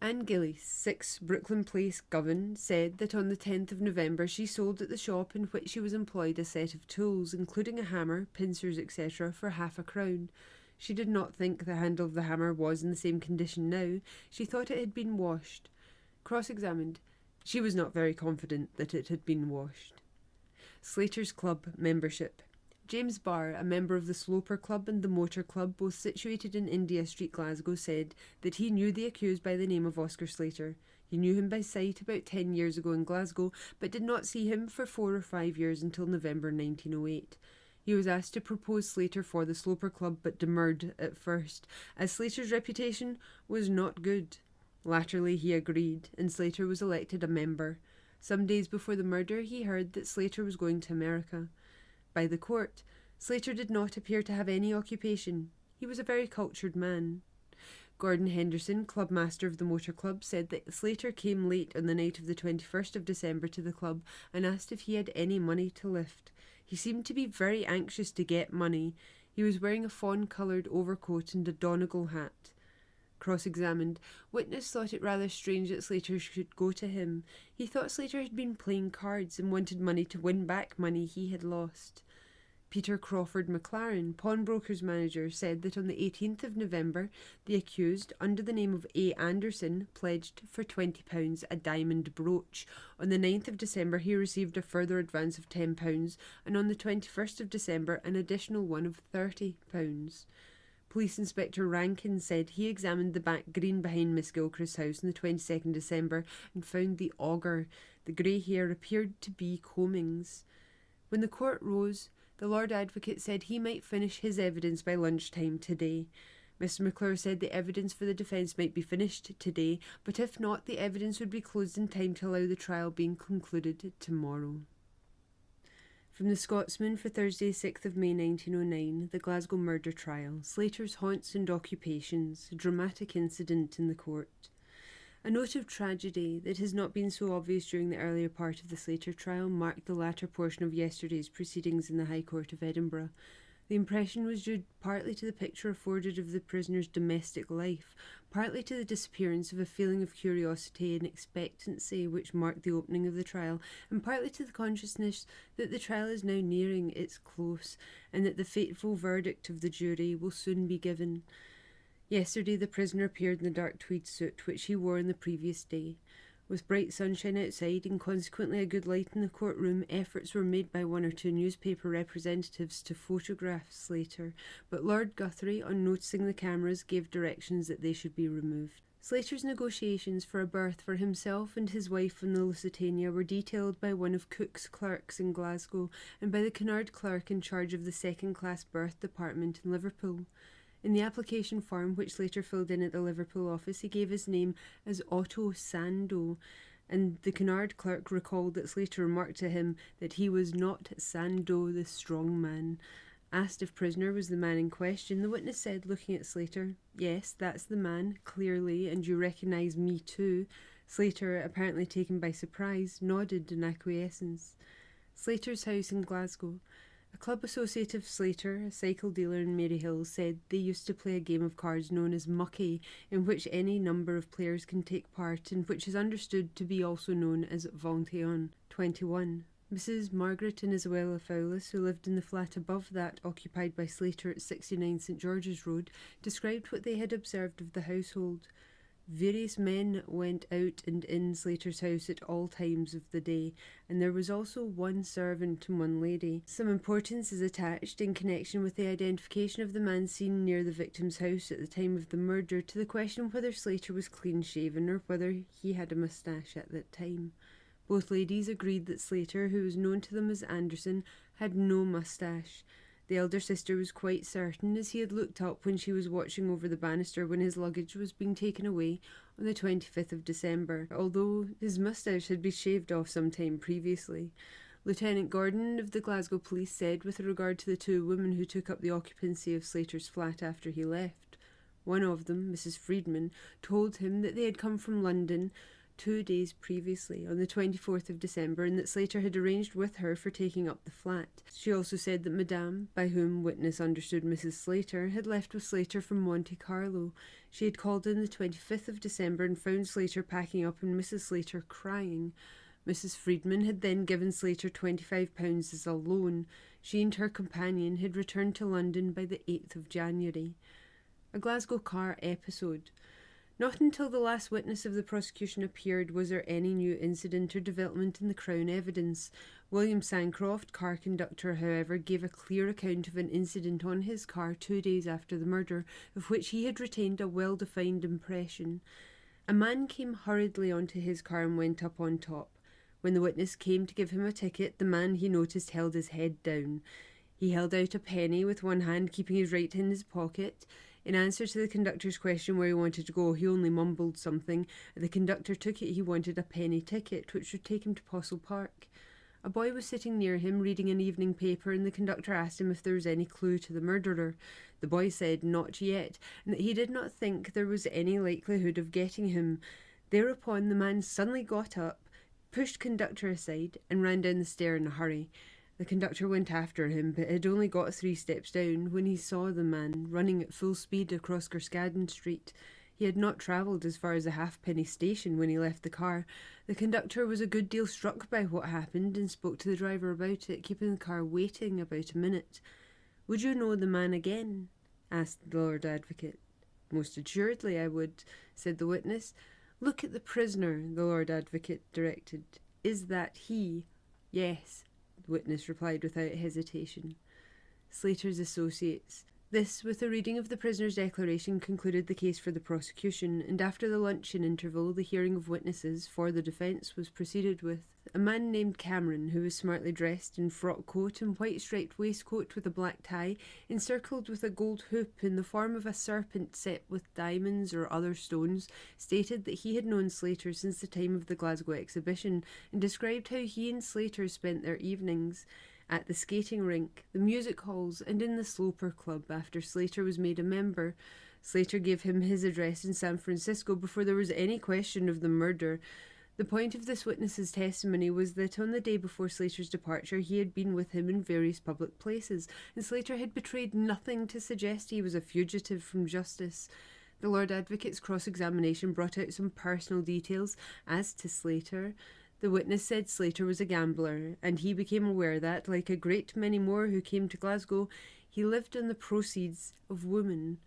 Anne Gillies, 6 Brooklyn Place, Govan, said that on the 10th of November she sold at the shop in which she was employed a set of tools, including a hammer, pincers, etc., for £0.50. She did not think the handle of the hammer was in the same condition now. She thought it had been washed. Cross-examined. She was not very confident that it had been washed. Slater's Club membership. James Barr, a member of the Sloper Club and the Motor Club, both situated in India Street, Glasgow, said that he knew the accused by the name of Oscar Slater. He knew him by sight about 10 years ago in Glasgow, but did not see him for 4 or 5 years until November 1908. He was asked to propose Slater for the Sloper Club, but demurred at first, as Slater's reputation was not good. Latterly he agreed, and Slater was elected a member. Some days before the murder he heard that Slater was going to America. By the court, Slater did not appear to have any occupation. He was a very cultured man. Gordon Henderson, clubmaster of the Motor Club, said that Slater came late on the night of the 21st of December to the club and asked if he had any money to lift. He seemed to be very anxious to get money. He was wearing a fawn-coloured overcoat and a Donegal hat. Cross-examined, witness thought it rather strange that Slater should go to him. He thought Slater had been playing cards and wanted money to win back money he had lost. Peter Crawford McLaren, pawnbroker's manager, said that on the 18th of November, the accused, under the name of A. Anderson, pledged for £20 a diamond brooch. On the 9th of December, he received a further advance of £10, and on the 21st of December, an additional one of £30. Police Inspector Rankin said he examined the back green behind Miss Gilchrist's house on the 22nd December and found the auger. The grey hair appeared to be Coming's. When the court rose, the Lord Advocate said he might finish his evidence by lunchtime today. Mr. McClure said the evidence for the defence might be finished today, but if not, the evidence would be closed in time to allow the trial being concluded tomorrow. From the Scotsman for Thursday, 6th of May 1909, the Glasgow murder trial, Slater's haunts and occupations, a dramatic incident in the court. A note of tragedy that has not been so obvious during the earlier part of the Slater trial marked the latter portion of yesterday's proceedings in the High Court of Edinburgh. The impression was due partly to the picture afforded of the prisoner's domestic life, partly to the disappearance of a feeling of curiosity and expectancy which marked the opening of the trial, and partly to the consciousness that the trial is now nearing its close, and that the fateful verdict of the jury will soon be given. Yesterday the prisoner appeared in the dark tweed suit which he wore on the previous day. With bright sunshine outside and consequently a good light in the courtroom, efforts were made by one or two newspaper representatives to photograph Slater, but Lord Guthrie, on noticing the cameras, gave directions that they should be removed. Slater's negotiations for a berth for himself and his wife on the Lusitania were detailed by one of Cook's clerks in Glasgow and by the Cunard clerk in charge of the second-class berth department in Liverpool. In the application form which Slater filled in at the Liverpool office, he gave his name as Otto Sando, and the Cunard clerk recalled that Slater remarked to him that he was not Sando the strong man. Asked if prisoner was the man in question, the witness said, looking at Slater, "Yes, that's the man, clearly, and you recognise me too." Slater, apparently taken by surprise, nodded in acquiescence. Slater's house in Glasgow. A club associate of Slater, a cycle dealer in Maryhill, said they used to play a game of cards known as mucky, in which any number of players can take part, and which is understood to be also known as 21. 21. Mrs. Margaret and Isabella Fowlis, who lived in the flat above that occupied by Slater at 69 St George's Road, described what they had observed of the household. Various men went out and in Slater's house at all times of the day, and there was also one servant and one lady. Some importance is attached, in connection with the identification of the man seen near the victim's house at the time of the murder, to the question whether Slater was clean-shaven or whether he had a moustache at that time. Both ladies agreed that Slater, who was known to them as Anderson, had no moustache. The elder sister was quite certain, as he had looked up when she was watching over the banister when his luggage was being taken away on the 25th of December, although his moustache had been shaved off some time previously. Lieutenant Gordon of the Glasgow Police said, with regard to the two women who took up the occupancy of Slater's flat after he left, one of them, Mrs. Friedman, told him that they had come from London 2 days previously, on the 24th of December, and that Slater had arranged with her for taking up the flat. She also said that Madame, by whom witness understood Mrs. Slater, had left with Slater from Monte Carlo. She had called in the 25th of December and found Slater packing up and Mrs. Slater crying. Mrs. Friedman had then given Slater £25 as a loan. She and her companion had returned to London by the 8th of January. A Glasgow car episode. Not until the last witness of the prosecution appeared was there any new incident or development in the Crown evidence. William Sancroft, car conductor, however, gave a clear account of an incident on his car 2 days after the murder, of which he had retained a well-defined impression. A man came hurriedly onto his car and went up on top. When the witness came to give him a ticket, the man, he noticed, held his head down. He held out a penny with one hand, keeping his right in his pocket. In answer to the conductor's question where he wanted to go, he only mumbled something. The conductor took it he wanted a penny ticket, which would take him to Postle Park. A boy was sitting near him, reading an evening paper, and the conductor asked him if there was any clue to the murderer. The boy said not yet, and that he did not think there was any likelihood of getting him. Thereupon the man suddenly got up, pushed conductor aside, and ran down the stair in a hurry. The conductor went after him, but had only got 3 steps down when he saw the man running at full speed across Gerskadden Street. He had not travelled as far as the halfpenny station when he left the car. The conductor was a good deal struck by what happened and spoke to the driver about it, keeping the car waiting about a minute. "Would you know the man again?" asked the Lord Advocate. "Most assuredly I would," said the witness. "Look at the prisoner," the Lord Advocate directed. "Is that he?" "Yes," the witness replied without hesitation. Slater's associates. This, with the reading of the prisoner's declaration, concluded the case for the prosecution, and after the luncheon interval, the hearing of witnesses for the defence was proceeded with. A man named Cameron, who was smartly dressed in frock coat and white striped waistcoat with a black tie, encircled with a gold hoop in the form of a serpent set with diamonds or other stones, stated that he had known Slater since the time of the Glasgow exhibition, and described how he and Slater spent their evenings at the skating rink, the music halls, and in the Sloper Club after Slater was made a member. Slater gave him his address in San Francisco before there was any question of the murder. The point of this witness's testimony was that on the day before Slater's departure he had been with him in various public places, and Slater had betrayed nothing to suggest he was a fugitive from justice. The Lord Advocate's cross-examination brought out some personal details as to Slater. The witness said Slater was a gambler, and he became aware that, like a great many more who came to Glasgow, he lived on the proceeds of women.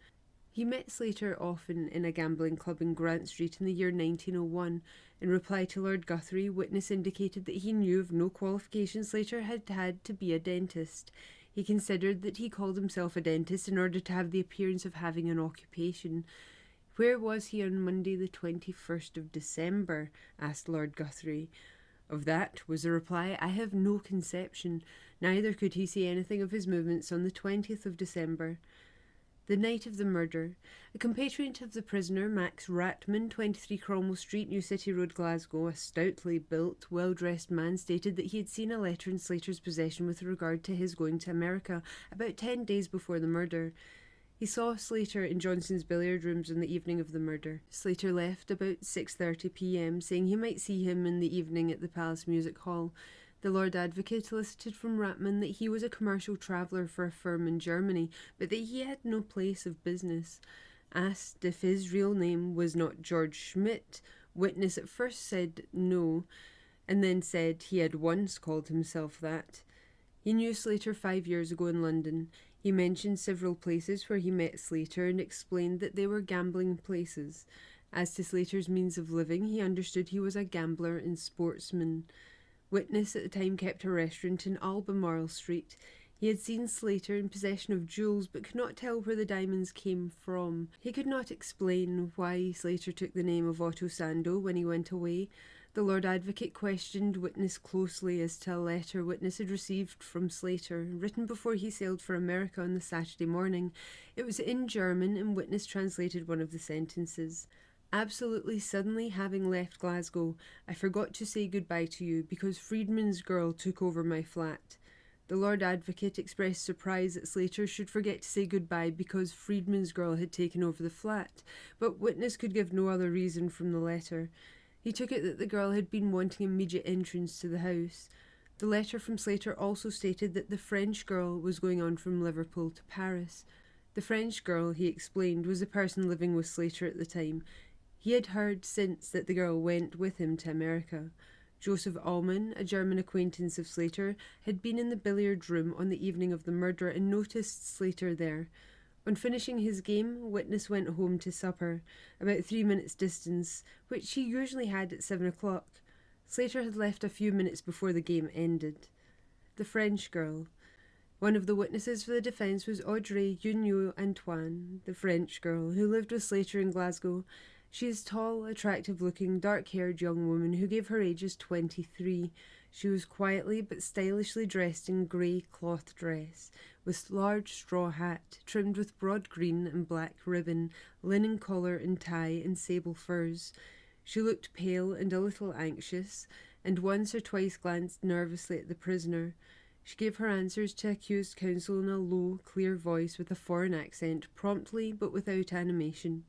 He met Slater often in a gambling club in Grant Street in the year 1901. In reply to Lord Guthrie, witness indicated that he knew of no qualification Slater had had to be a dentist. He considered that he called himself a dentist in order to have the appearance of having an occupation. Where was he on Monday the 21st of December? Asked Lord Guthrie. Of that, was the reply, I have no conception. Neither could he say anything of his movements on the 20th of December. The night of the murder, a compatriot of the prisoner, Max Ratman, 23 Cromwell Street, New City Road, Glasgow, a stoutly built, well-dressed man, stated that he had seen a letter in Slater's possession with regard to his going to America about 10 days before the murder. He saw Slater in Johnson's billiard rooms on the evening of the murder. Slater left about 6:30 p.m, saying he might see him in the evening at the Palace Music Hall. The Lord Advocate elicited from Ratman that he was a commercial traveller for a firm in Germany, but that he had no place of business. Asked if his real name was not George Schmidt, witness at first said no, and then said he had once called himself that. He knew Slater 5 years ago in London. He mentioned several places where he met Slater and explained that they were gambling places. As to Slater's means of living, he understood he was a gambler and sportsman. Witness at the time kept a restaurant in Albemarle Street. He had seen Slater in possession of jewels, but could not tell where the diamonds came from. He could not explain why Slater took the name of Otto Sando when he went away. The Lord Advocate questioned witness closely as to a letter witness had received from Slater, written before he sailed for America on the Saturday morning. It was in German, and witness translated one of the sentences. Absolutely suddenly having left Glasgow, I forgot to say goodbye to you because Friedman's girl took over my flat. The Lord Advocate expressed surprise that Slater should forget to say goodbye because Friedman's girl had taken over the flat, but witness could give no other reason from the letter. He took it that the girl had been wanting immediate entrance to the house. The letter from Slater also stated that the French girl was going on from Liverpool to Paris. The French girl, he explained, was the person living with Slater at the time. He had heard since that the girl went with him to America. Joseph Allman, a German acquaintance of Slater, had been in the billiard room on the evening of the murder and noticed Slater there. On finishing his game, witness went home to supper, about 3 minutes' distance, which he usually had at 7 o'clock. Slater had left a few minutes before the game ended. The French girl. One of the witnesses for the defence was Audrey, Juno, Antoine, the French girl, who lived with Slater in Glasgow. She is tall, attractive-looking, dark-haired young woman who gave her age as 23. She was quietly but stylishly dressed in grey cloth dress, with large straw hat, trimmed with broad green and black ribbon, linen collar and tie, and sable furs. She looked pale and a little anxious, and once or twice glanced nervously at the prisoner. She gave her answers to accused counsel in a low, clear voice with a foreign accent, promptly but without animation.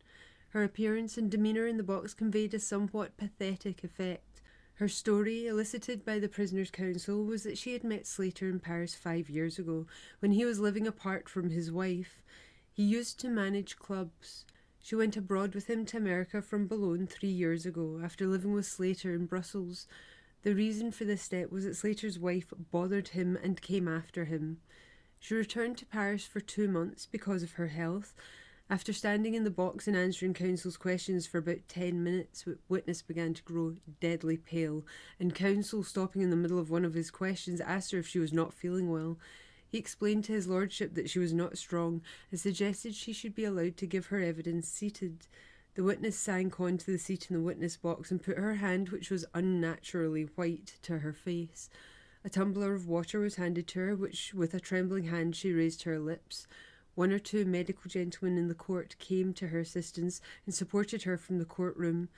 Her appearance and demeanour in the box conveyed a somewhat pathetic effect. Her story, elicited by the prisoner's counsel, was that she had met Slater in Paris 5 years ago, when he was living apart from his wife. He used to manage clubs. She went abroad with him to America from Boulogne 3 years ago, after living with Slater in Brussels. The reason for this step was that Slater's wife bothered him and came after him. She returned to Paris for 2 months because of her health. After standing in the box and answering counsel's questions for about 10 minutes, witness began to grow deadly pale, and counsel, stopping in the middle of one of his questions, asked her if she was not feeling well. He explained to his lordship that she was not strong, and suggested she should be allowed to give her evidence seated. The witness sank onto the seat in the witness box and put her hand, which was unnaturally white, to her face. A tumbler of water was handed to her, which, with a trembling hand, she raised to her lips. 1 or 2 medical gentlemen in the court came to her assistance and supported her from the courtroom.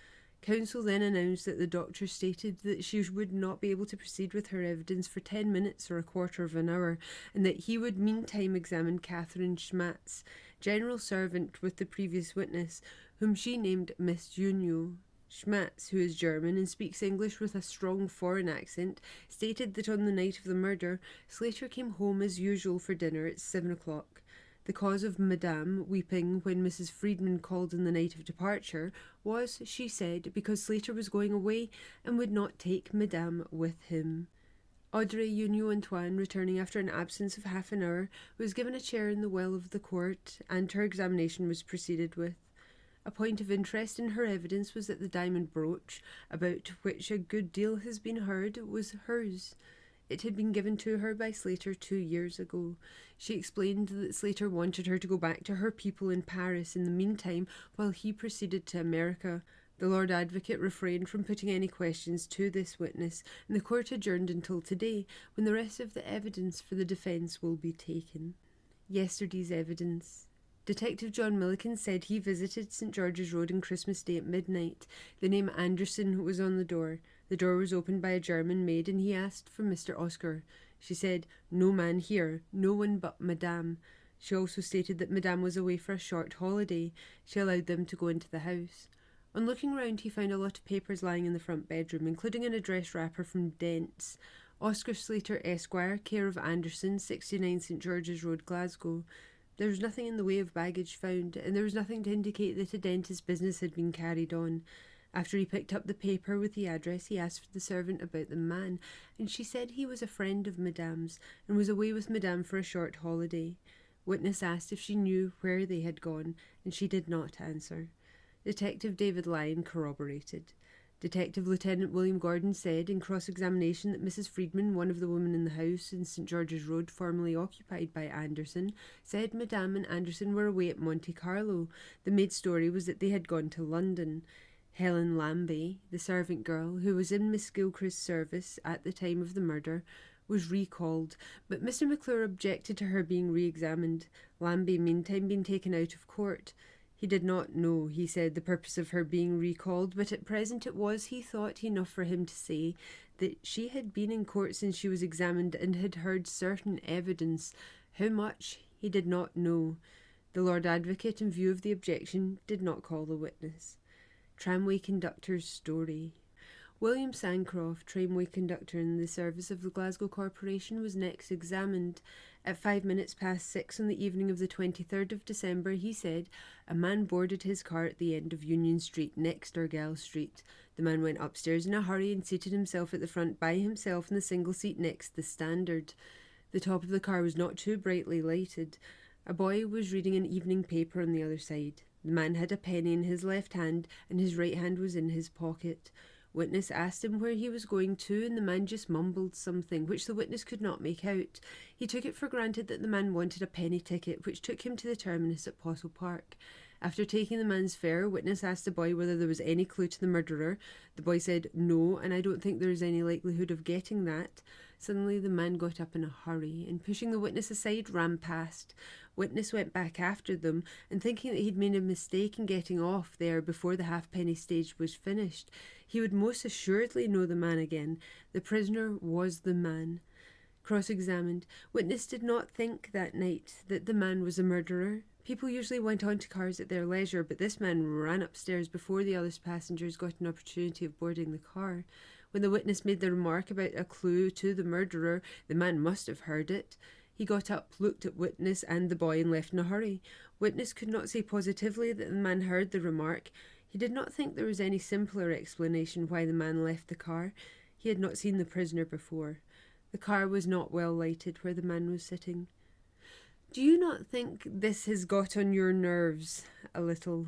Counsel then announced that the doctor stated that she would not be able to proceed with her evidence for 10 minutes or a quarter of an hour, and that he would meantime examine Catherine Schmatz, general servant with the previous witness, whom she named Miss Juno. Schmatz, who is German and speaks English with a strong foreign accent, stated that on the night of the murder, Slater came home as usual for dinner at 7 o'clock. The cause of Madame weeping when Mrs. Friedman called on the night of departure was, she said, because Slater was going away and would not take Madame with him. Audrey, you knew Antoine, returning after an absence of half an hour, was given a chair in the well of the court, and her examination was proceeded with. A point of interest in her evidence was that the diamond brooch, about which a good deal has been heard, was hers. It had been given to her by Slater 2 years ago. She explained that Slater wanted her to go back to her people in Paris in the meantime while he proceeded to America. The Lord Advocate refrained from putting any questions to this witness, and the court adjourned until today, when the rest of the evidence for the defence will be taken. Yesterday's evidence. Detective John Milliken said he visited St. George's Road on Christmas Day at midnight. The name Anderson was on the door. The door was opened by a German maid, and he asked for Mr. Oscar. She said, "No man here, no one but Madame." She also stated that Madame was away for a short holiday. She allowed them to go into the house. On looking round, he found a lot of papers lying in the front bedroom, including an address wrapper from Dent's. Oscar Slater, Esquire, care of Anderson, 69 St. George's Road, Glasgow. There was nothing in the way of baggage found, and there was nothing to indicate that a dentist's business had been carried on. After he picked up the paper with the address, he asked for the servant about the man, and she said he was a friend of Madame's, and was away with Madame for a short holiday. Witness asked if she knew where they had gone, and she did not answer. Detective David Lyon corroborated. Detective Lieutenant William Gordon said in cross-examination that Mrs. Friedman, one of the women in the house in St. George's Road formerly occupied by Anderson, said Madame and Anderson were away at Monte Carlo. The maid's story was that they had gone to London. Helen Lambie, the servant girl, who was in Miss Gilchrist's service at the time of the murder, was recalled, but Mr. McClure objected to her being re-examined, Lambie meantime being taken out of court. He did not know, he said, the purpose of her being recalled, but at present it was, he thought, enough for him to say that she had been in court since she was examined and had heard certain evidence. How much, he did not know. The Lord Advocate, in view of the objection, did not call the witness. Tramway conductor's story. William Sancroft, tramway conductor in the service of the Glasgow Corporation, was next examined. At 6:05 on the evening of the 23rd of December, he said, a man boarded his car at the end of Union Street, next Argyle Street. The man went upstairs in a hurry and seated himself at the front by himself in the single seat next the Standard. The top of the car was not too brightly lighted. A boy was reading an evening paper on the other side. The man had a penny in his left hand, and his right hand was in his pocket. Witness asked him where he was going to, and the man just mumbled something, which the witness could not make out. He took it for granted that the man wanted a penny ticket, which took him to the terminus at Pottle Park. After taking the man's fare, Witness asked the boy whether there was any clue to the murderer. The boy said, "No, and I don't think there is any likelihood of getting that." Suddenly the man got up in a hurry, and pushing the witness aside, ran past. Witness went back after them, and thinking that he'd made a mistake in getting off there before the halfpenny stage was finished, he would most assuredly know the man again. The prisoner was the man. Cross-examined, Witness did not think that night that the man was a murderer. People usually went on to cars at their leisure, but this man ran upstairs before the other passengers got an opportunity of boarding the car. When the witness made the remark about a clue to the murderer, the man must have heard it. He got up, looked at Witness and the boy, and left in a hurry. Witness could not say positively that the man heard the remark. He did not think there was any simpler explanation why the man left the car. He had not seen the prisoner before. The car was not well lighted where the man was sitting. "Do you not think this has got on your nerves a little?"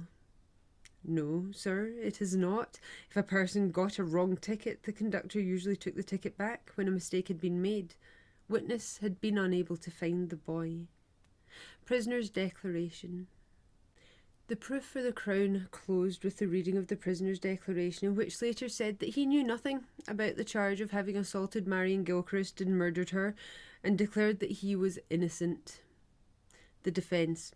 "No, sir, it has not. If a person got a wrong ticket, the conductor usually took the ticket back when a mistake had been made." Witness had been unable to find the boy. Prisoner's declaration. The proof for the Crown closed with the reading of the prisoner's declaration, in which Slater said that he knew nothing about the charge of having assaulted Marion Gilchrist and murdered her, and declared that he was innocent. The defence.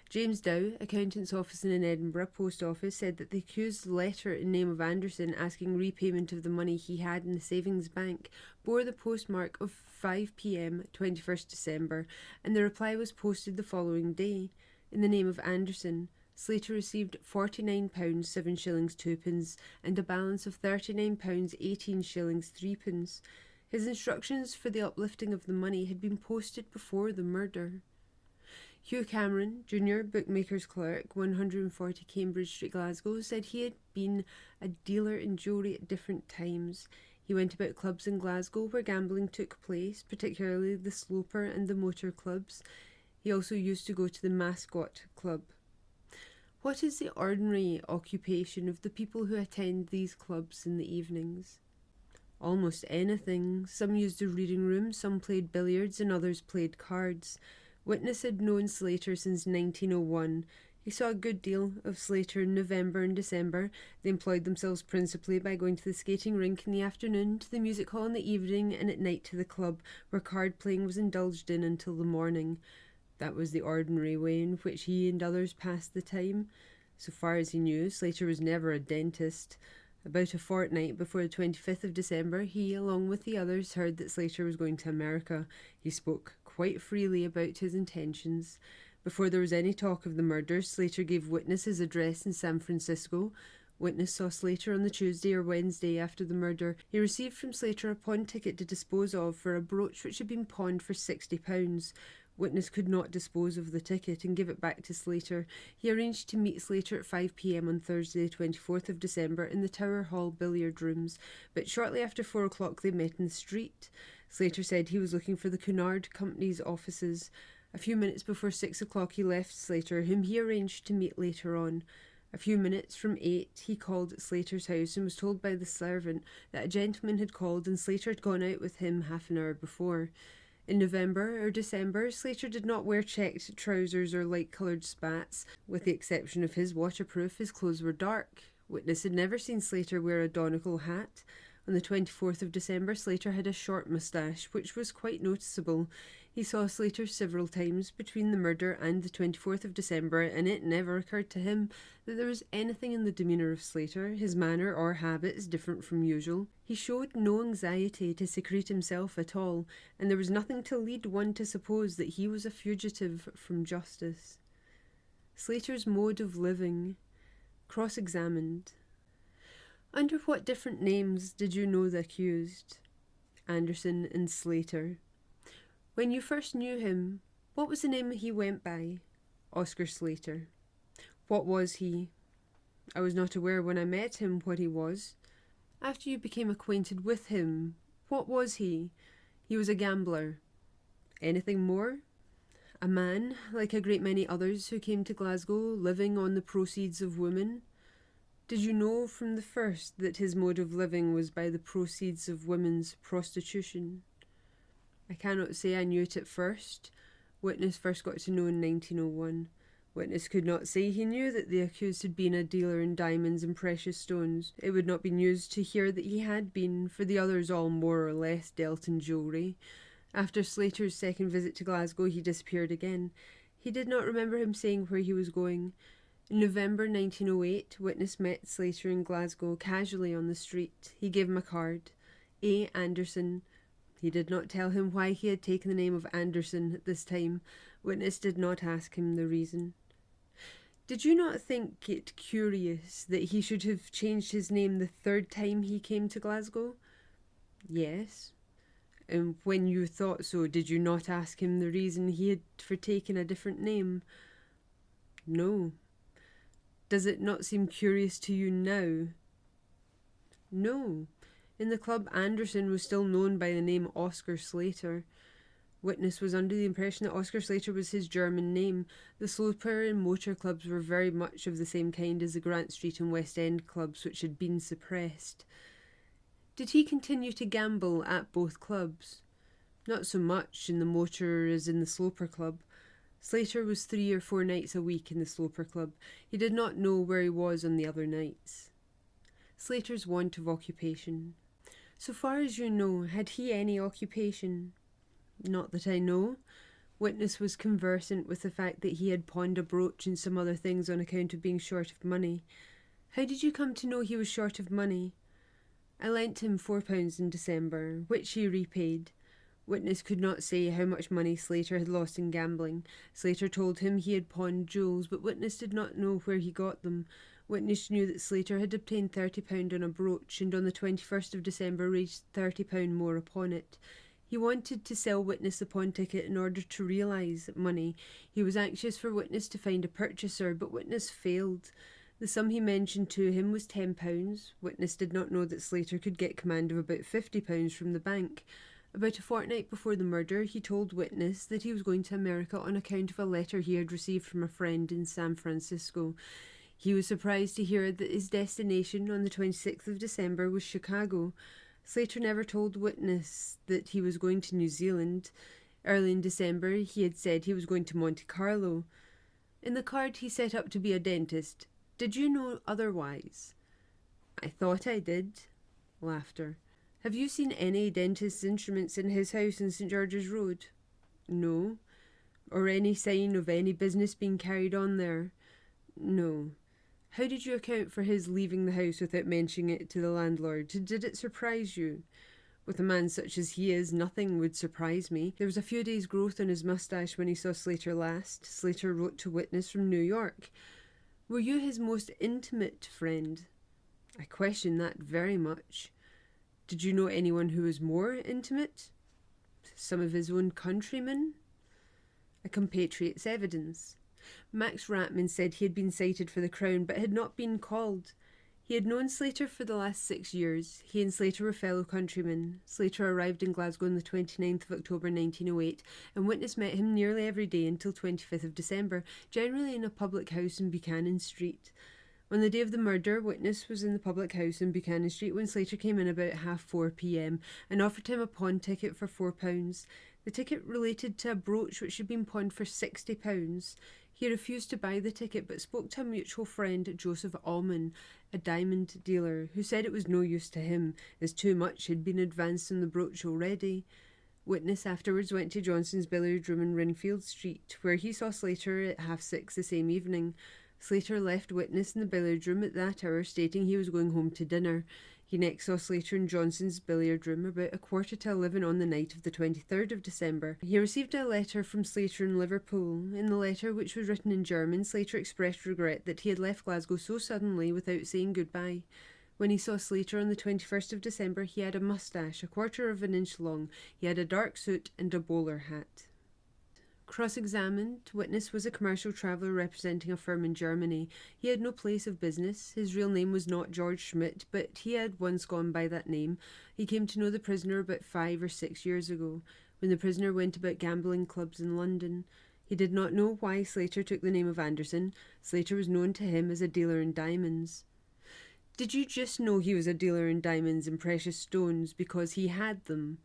James Dow, accountant's office in Edinburgh Post Office, said that the accused's letter in name of Anderson asking repayment of the money he had in the savings bank bore the postmark of 5 p.m. 21st December, and the reply was posted the following day. In the name of Anderson, Slater received £49 7 shillings 2 and a balance of £39 18 shillings 3. His instructions for the uplifting of the money had been posted before the murder. Hugh Cameron, Junior, bookmaker's clerk, 140 Cambridge Street, Glasgow, said he had been a dealer in jewellery at different times. He went about clubs in Glasgow where gambling took place, particularly the Sloper and the Motor clubs. He also used to go to the Mascot Club. What is the ordinary occupation of the people who attend these clubs in the evenings? Almost anything. Some used a reading room, some played billiards, and others played cards. Witness had known Slater since 1901. He saw a good deal of Slater in November and December. They employed themselves principally by going to the skating rink in the afternoon, to the music hall in the evening, and at night to the club, where card playing was indulged in until the morning. That was the ordinary way in which he and others passed the time. So far as he knew, Slater was never a dentist. About a fortnight before the 25th of December, he, along with the others, heard that Slater was going to America. He spoke quite freely about his intentions. Before there was any talk of the murder, Slater gave Witness his address in San Francisco. Witness saw Slater on the Tuesday or Wednesday after the murder. He received from Slater a pawn ticket to dispose of for a brooch which had been pawned for £60. Witness could not dispose of the ticket and give it back to Slater. He arranged to meet Slater at 5 p.m. on Thursday, 24th of December, in the Tower Hall billiard rooms, but shortly after 4 o'clock they met in the street. Slater said he was looking for the Cunard Company's offices. A few minutes before 6 o'clock he left Slater, whom he arranged to meet later on. A few minutes from 8 he called at Slater's house and was told by the servant that a gentleman had called and Slater had gone out with him half an hour before. In November or December, Slater did not wear checked trousers or light-coloured spats. With the exception of his waterproof, his clothes were dark. Witness had never seen Slater wear a donegal hat. On the 24th of December, Slater had a short moustache, which was quite noticeable. He saw Slater several times between the murder and the 24th of December, and it never occurred to him that there was anything in the demeanour of Slater, his manner or habits, different from usual. He showed no anxiety to secrete himself at all, and there was nothing to lead one to suppose that he was a fugitive from justice. Slater's mode of living. Cross-examined. Under what different names did you know the accused? Anderson and Slater. When you first knew him, what was the name he went by? Oscar Slater. What was he? I was not aware when I met him what he was. After you became acquainted with him, what was he? He was a gambler. Anything more? A man, like a great many others who came to Glasgow, living on the proceeds of women. Did you know from the first that his mode of living was by the proceeds of women's prostitution? I cannot say I knew it at first. Witness first got to know in 1901. Witness could not say he knew that the accused had been a dealer in diamonds and precious stones. It would not be news to hear that he had been, for the others all more or less dealt in jewellery. After Slater's second visit to Glasgow, he disappeared again. He did not remember him saying where he was going. In November 1908, Witness met Slater in Glasgow casually on the street. He gave him a card. A. Anderson. He did not tell him why he had taken the name of Anderson at this time. Witness did not ask him the reason. Did you not think it curious that he should have changed his name the third time he came to Glasgow? Yes. And when you thought so, did you not ask him the reason he had for taking a different name? No. Does it not seem curious to you now? No. In the club, Anderson was still known by the name Oscar Slater. Witness was under the impression that Oscar Slater was his German name. The Sloper and Motor clubs were very much of the same kind as the Grant Street and West End clubs, which had been suppressed. Did he continue to gamble at both clubs? Not so much in the Motor as in the Sloper club. Slater was 3 or 4 nights a week in the Sloper club. He did not know where he was on the other nights. Slater's want of occupation. So far as you know, had he any occupation? Not that I know. Witness was conversant with the fact that he had pawned a brooch and some other things on account of being short of money. How did you come to know he was short of money? I lent him £4 in December, which he repaid. Witness could not say how much money Slater had lost in gambling. Slater told him he had pawned jewels, but Witness did not know where he got them. Witness knew that Slater had obtained £30 on a brooch, and on the 21st of December raised £30 more upon it. He wanted to sell Witness the pawn ticket in order to realise money. He was anxious for Witness to find a purchaser, but Witness failed. The sum he mentioned to him was £10. Witness did not know that Slater could get command of about £50 from the bank. About a fortnight before the murder, he told Witness that he was going to America on account of a letter he had received from a friend in San Francisco. He was surprised to hear that his destination on the 26th of December was Chicago. Slater never told Witness that he was going to New Zealand. Early in December, he had said he was going to Monte Carlo. In the card, he set up to be a dentist. Did you know otherwise? I thought I did. Laughter. Have you seen any dentist's instruments in his house in St. George's Road? No. Or any sign of any business being carried on there? No. How did you account for his leaving the house without mentioning it to the landlord? Did it surprise you? With a man such as he is, nothing would surprise me. There was a few days' growth on his moustache when he saw Slater last. Slater wrote to Witness from New York. Were you his most intimate friend? I question that very much. Did you know anyone who was more intimate? Some of his own countrymen? A compatriot's evidence. Max Ratman said he had been cited for the Crown but had not been called. He had known Slater for the last 6 years. He and Slater were fellow countrymen. Slater arrived in Glasgow on the 29th of October 1908, and Witness met him nearly every day until 25th of December, generally in a public house in Buchanan Street. On the day of the murder, Witness was in the public house in Buchanan Street when Slater came in about 4:30 p.m. and offered him a pawn ticket for £4. The ticket related to a brooch which had been pawned for £60. He refused to buy the ticket but spoke to a mutual friend, Joseph Allman, a diamond dealer, who said it was no use to him, as too much had been advanced on the brooch already. Witness afterwards went to Johnson's billiard room in Rinfield Street, where he saw Slater at 6:30 the same evening. Slater left Witness in the billiard room at that hour, stating he was going home to dinner. He next saw Slater in Johnson's billiard room about 11:15 on the night of the 23rd of December. He received a letter from Slater in Liverpool. In the letter, which was written in German, Slater expressed regret that he had left Glasgow so suddenly without saying goodbye. When he saw Slater on the 21st of December, he had a moustache 1/4 of an inch long. He had a dark suit and a bowler hat. Cross-examined, Witness was a commercial traveller representing a firm in Germany. He had no place of business. His real name was not George Schmidt, but he had once gone by that name. He came to know the prisoner about 5 or 6 years ago, when the prisoner went about gambling clubs in London. He did not know why Slater took the name of Anderson. Slater was known to him as a dealer in diamonds. Did you just know he was a dealer in diamonds and precious stones because he had them?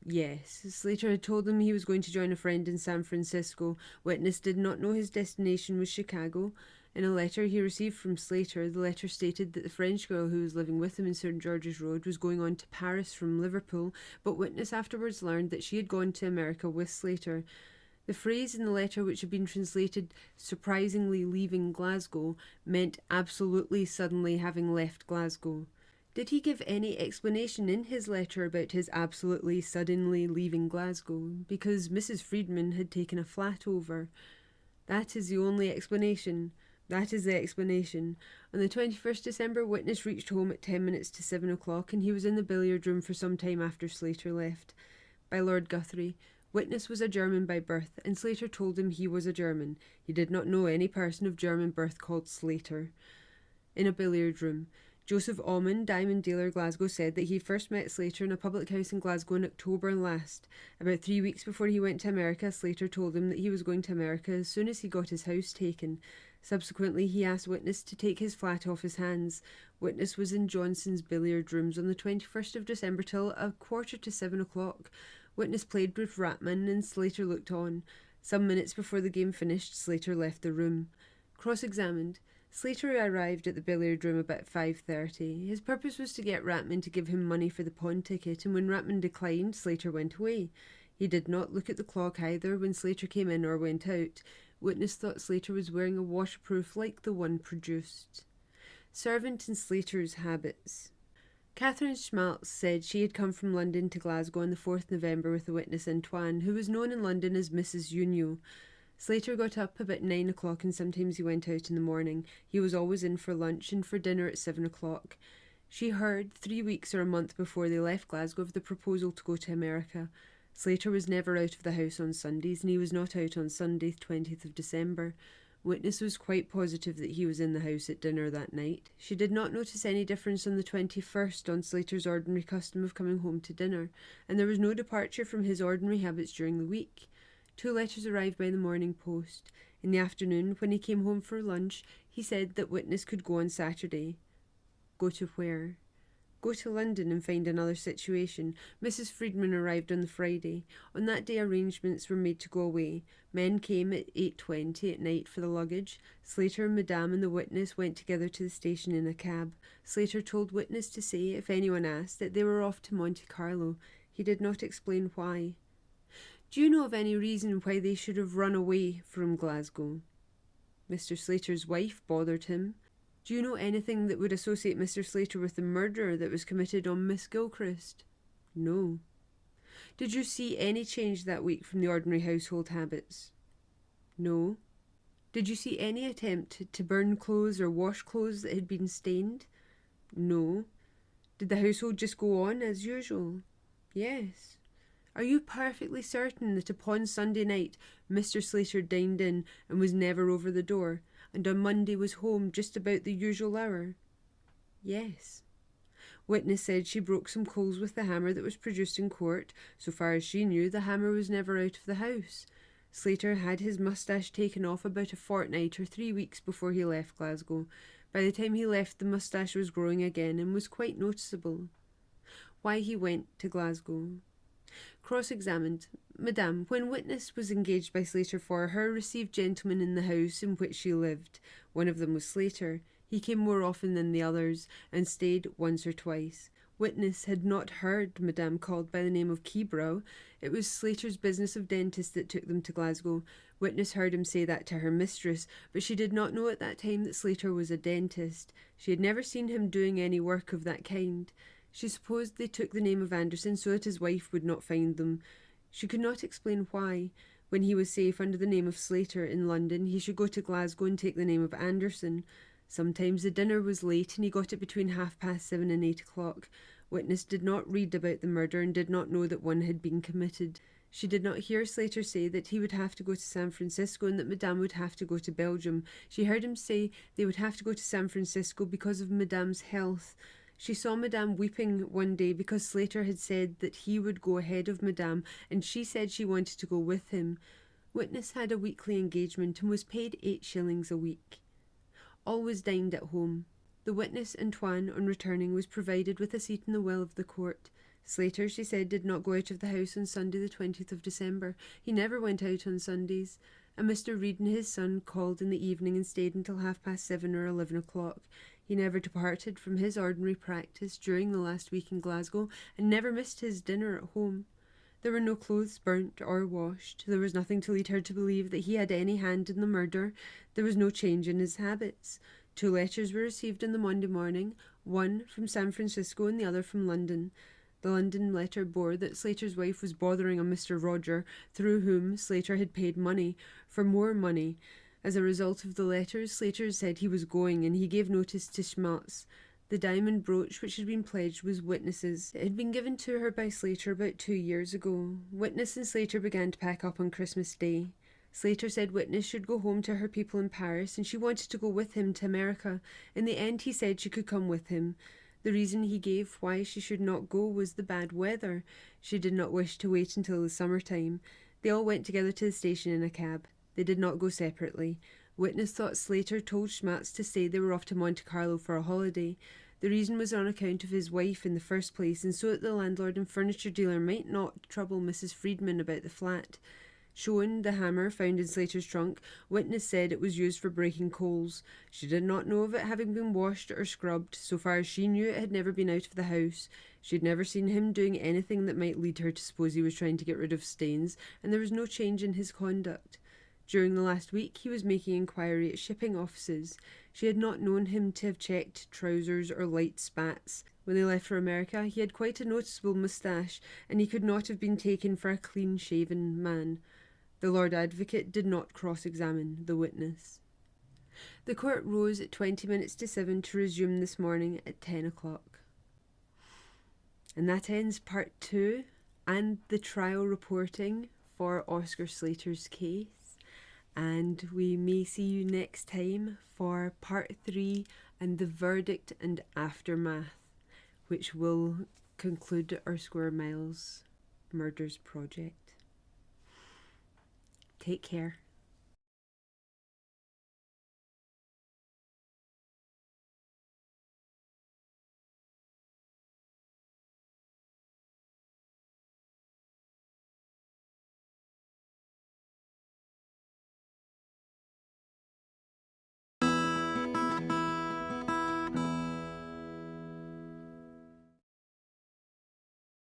Yes, Slater had told him he was going to join a friend in San Francisco. Witness did not know his destination was Chicago. In a letter he received from Slater, the letter stated that the French girl who was living with him in St. George's Road was going on to Paris from Liverpool, but Witness afterwards learned that she had gone to America with Slater. The phrase in the letter, which had been translated surprisingly leaving Glasgow, meant absolutely suddenly having left Glasgow. Did he give any explanation in his letter about his absolutely suddenly leaving Glasgow? Because Mrs. Friedman had taken a flat over. That is the only explanation. That is the explanation. On the 21st December, Witness reached home at 10 minutes to 7 o'clock, and he was in the billiard room for some time after Slater left. By Lord Guthrie. Witness was a German by birth, and Slater told him he was a German. He did not know any person of German birth called Slater. In a billiard room. Joseph Allman, diamond dealer, Glasgow, said that he first met Slater in a public house in Glasgow in October last. About 3 weeks before he went to America, Slater told him that he was going to America as soon as he got his house taken. Subsequently, he asked Witness to take his flat off his hands. Witness was in Johnson's billiard rooms on the 21st of December till 6:45 o'clock. Witness played with Ratman and Slater looked on. Some minutes before the game finished, Slater left the room. Cross-examined. Slater arrived at the billiard room about 5:30. His purpose was to get Ratman to give him money for the pawn ticket, and when Ratman declined, Slater went away. He did not look at the clock either when Slater came in or went out. Witness thought Slater was wearing a waterproof like the one produced. Servant in Slater's habits. Catherine Schmaltz said she had come from London to Glasgow on the 4th November with the witness Antoine, who was known in London as Mrs. Juno. Slater got up about 9 o'clock and sometimes he went out in the morning. He was always in for lunch and for dinner at 7 o'clock. She heard, 3 weeks or a month before they left Glasgow, of the proposal to go to America. Slater was never out of the house on Sundays, and he was not out on Sunday, 20th of December. Witness was quite positive that he was in the house at dinner that night. She did not notice any difference on the 21st on Slater's ordinary custom of coming home to dinner, and there was no departure from his ordinary habits during the week. 2 letters arrived by the morning post. In the afternoon, when he came home for lunch, he said that Witness could go on Saturday. Go to where? Go to London and find another situation. Mrs. Friedman arrived on the Friday. On that day arrangements were made to go away. Men came at 8:20 at night for the luggage. Slater, Madame and the Witness went together to the station in a cab. Slater told Witness to say, if anyone asked, that they were off to Monte Carlo. He did not explain why. Do you know of any reason why they should have run away from Glasgow? Mr. Slater's wife bothered him. Do you know anything that would associate Mr. Slater with the murder that was committed on Miss Gilchrist? No. Did you see any change that week from the ordinary household habits? No. Did you see any attempt to burn clothes or wash clothes that had been stained? No. Did the household just go on as usual? Yes. Are you perfectly certain that upon Sunday night Mr. Slater dined in and was never over the door, and on Monday was home just about the usual hour? Yes. Witness said she broke some coals with the hammer that was produced in court. So far as she knew, the hammer was never out of the house. Slater had his moustache taken off about a fortnight or 3 weeks before he left Glasgow. By the time he left, the moustache was growing again and was quite noticeable. Why he went to Glasgow? Cross-examined. Madame, when Witness was engaged by Slater for her, received gentlemen in the house in which she lived. One of them was Slater. He came more often than the others, and stayed once or twice. Witness had not heard Madame called by the name of Keybrow. It was Slater's business of dentist that took them to Glasgow. Witness heard him say that to her mistress, but she did not know at that time that Slater was a dentist. She had never seen him doing any work of that kind. She supposed they took the name of Anderson so that his wife would not find them. She could not explain why, when he was safe under the name of Slater in London, he should go to Glasgow and take the name of Anderson. Sometimes the dinner was late and he got it between 7:30 and 8 o'clock. Witness did not read about the murder and did not know that one had been committed. She did not hear Slater say that he would have to go to San Francisco and that Madame would have to go to Belgium. She heard him say they would have to go to San Francisco because of Madame's health. She saw Madame weeping one day because Slater had said that he would go ahead of Madame, and she said she wanted to go with him. Witness had a weekly engagement and was paid 8 shillings a week. Always dined at home. The witness, Antoine, on returning, was provided with a seat in the well of the court. Slater, she said, did not go out of the house on Sunday the 20th of December. He never went out on Sundays. And Mr. Reed and his son called in the evening and stayed until 7:30 or 11 o'clock. He never departed from his ordinary practice during the last week in Glasgow, and never missed his dinner at home. There were no clothes burnt or washed. There was nothing to lead her to believe that he had any hand in the murder. There was no change in his habits. 2 letters were received on the Monday morning, one from San Francisco and the other from London. The London letter bore that Slater's wife was bothering on Mr. Roger, through whom Slater had paid money for more money. As a result of the letters, Slater said he was going, and he gave notice to Schmaltz. The diamond brooch which had been pledged was Witness's. It had been given to her by Slater about 2 years ago. Witness and Slater began to pack up on Christmas Day. Slater said Witness should go home to her people in Paris, and she wanted to go with him to America. In the end, he said she could come with him. The reason he gave why she should not go was the bad weather. She did not wish to wait until the summertime. They all went together to the station in a cab. They did not go separately. Witness thought Slater told Schmatz to say they were off to Monte Carlo for a holiday. The reason was on account of his wife in the first place, and so that the landlord and furniture dealer might not trouble Mrs. Friedman about the flat. Shown the hammer found in Slater's trunk, Witness said it was used for breaking coals. She did not know of it having been washed or scrubbed. So far as she knew, it had never been out of the house. She had never seen him doing anything that might lead her to suppose he was trying to get rid of stains, and there was no change in his conduct. During the last week, he was making inquiry at shipping offices. She had not known him to have checked trousers or light spats. When they left for America, he had quite a noticeable moustache, and he could not have been taken for a clean-shaven man. The Lord Advocate did not cross-examine the witness. The court rose at 20 minutes to 7 to resume this morning at 10 o'clock. And that ends part 2 and the trial reporting for Oscar Slater's case. And we may see you next time for part 3 and the verdict and aftermath, which will conclude our Square Miles Murders project. Take care.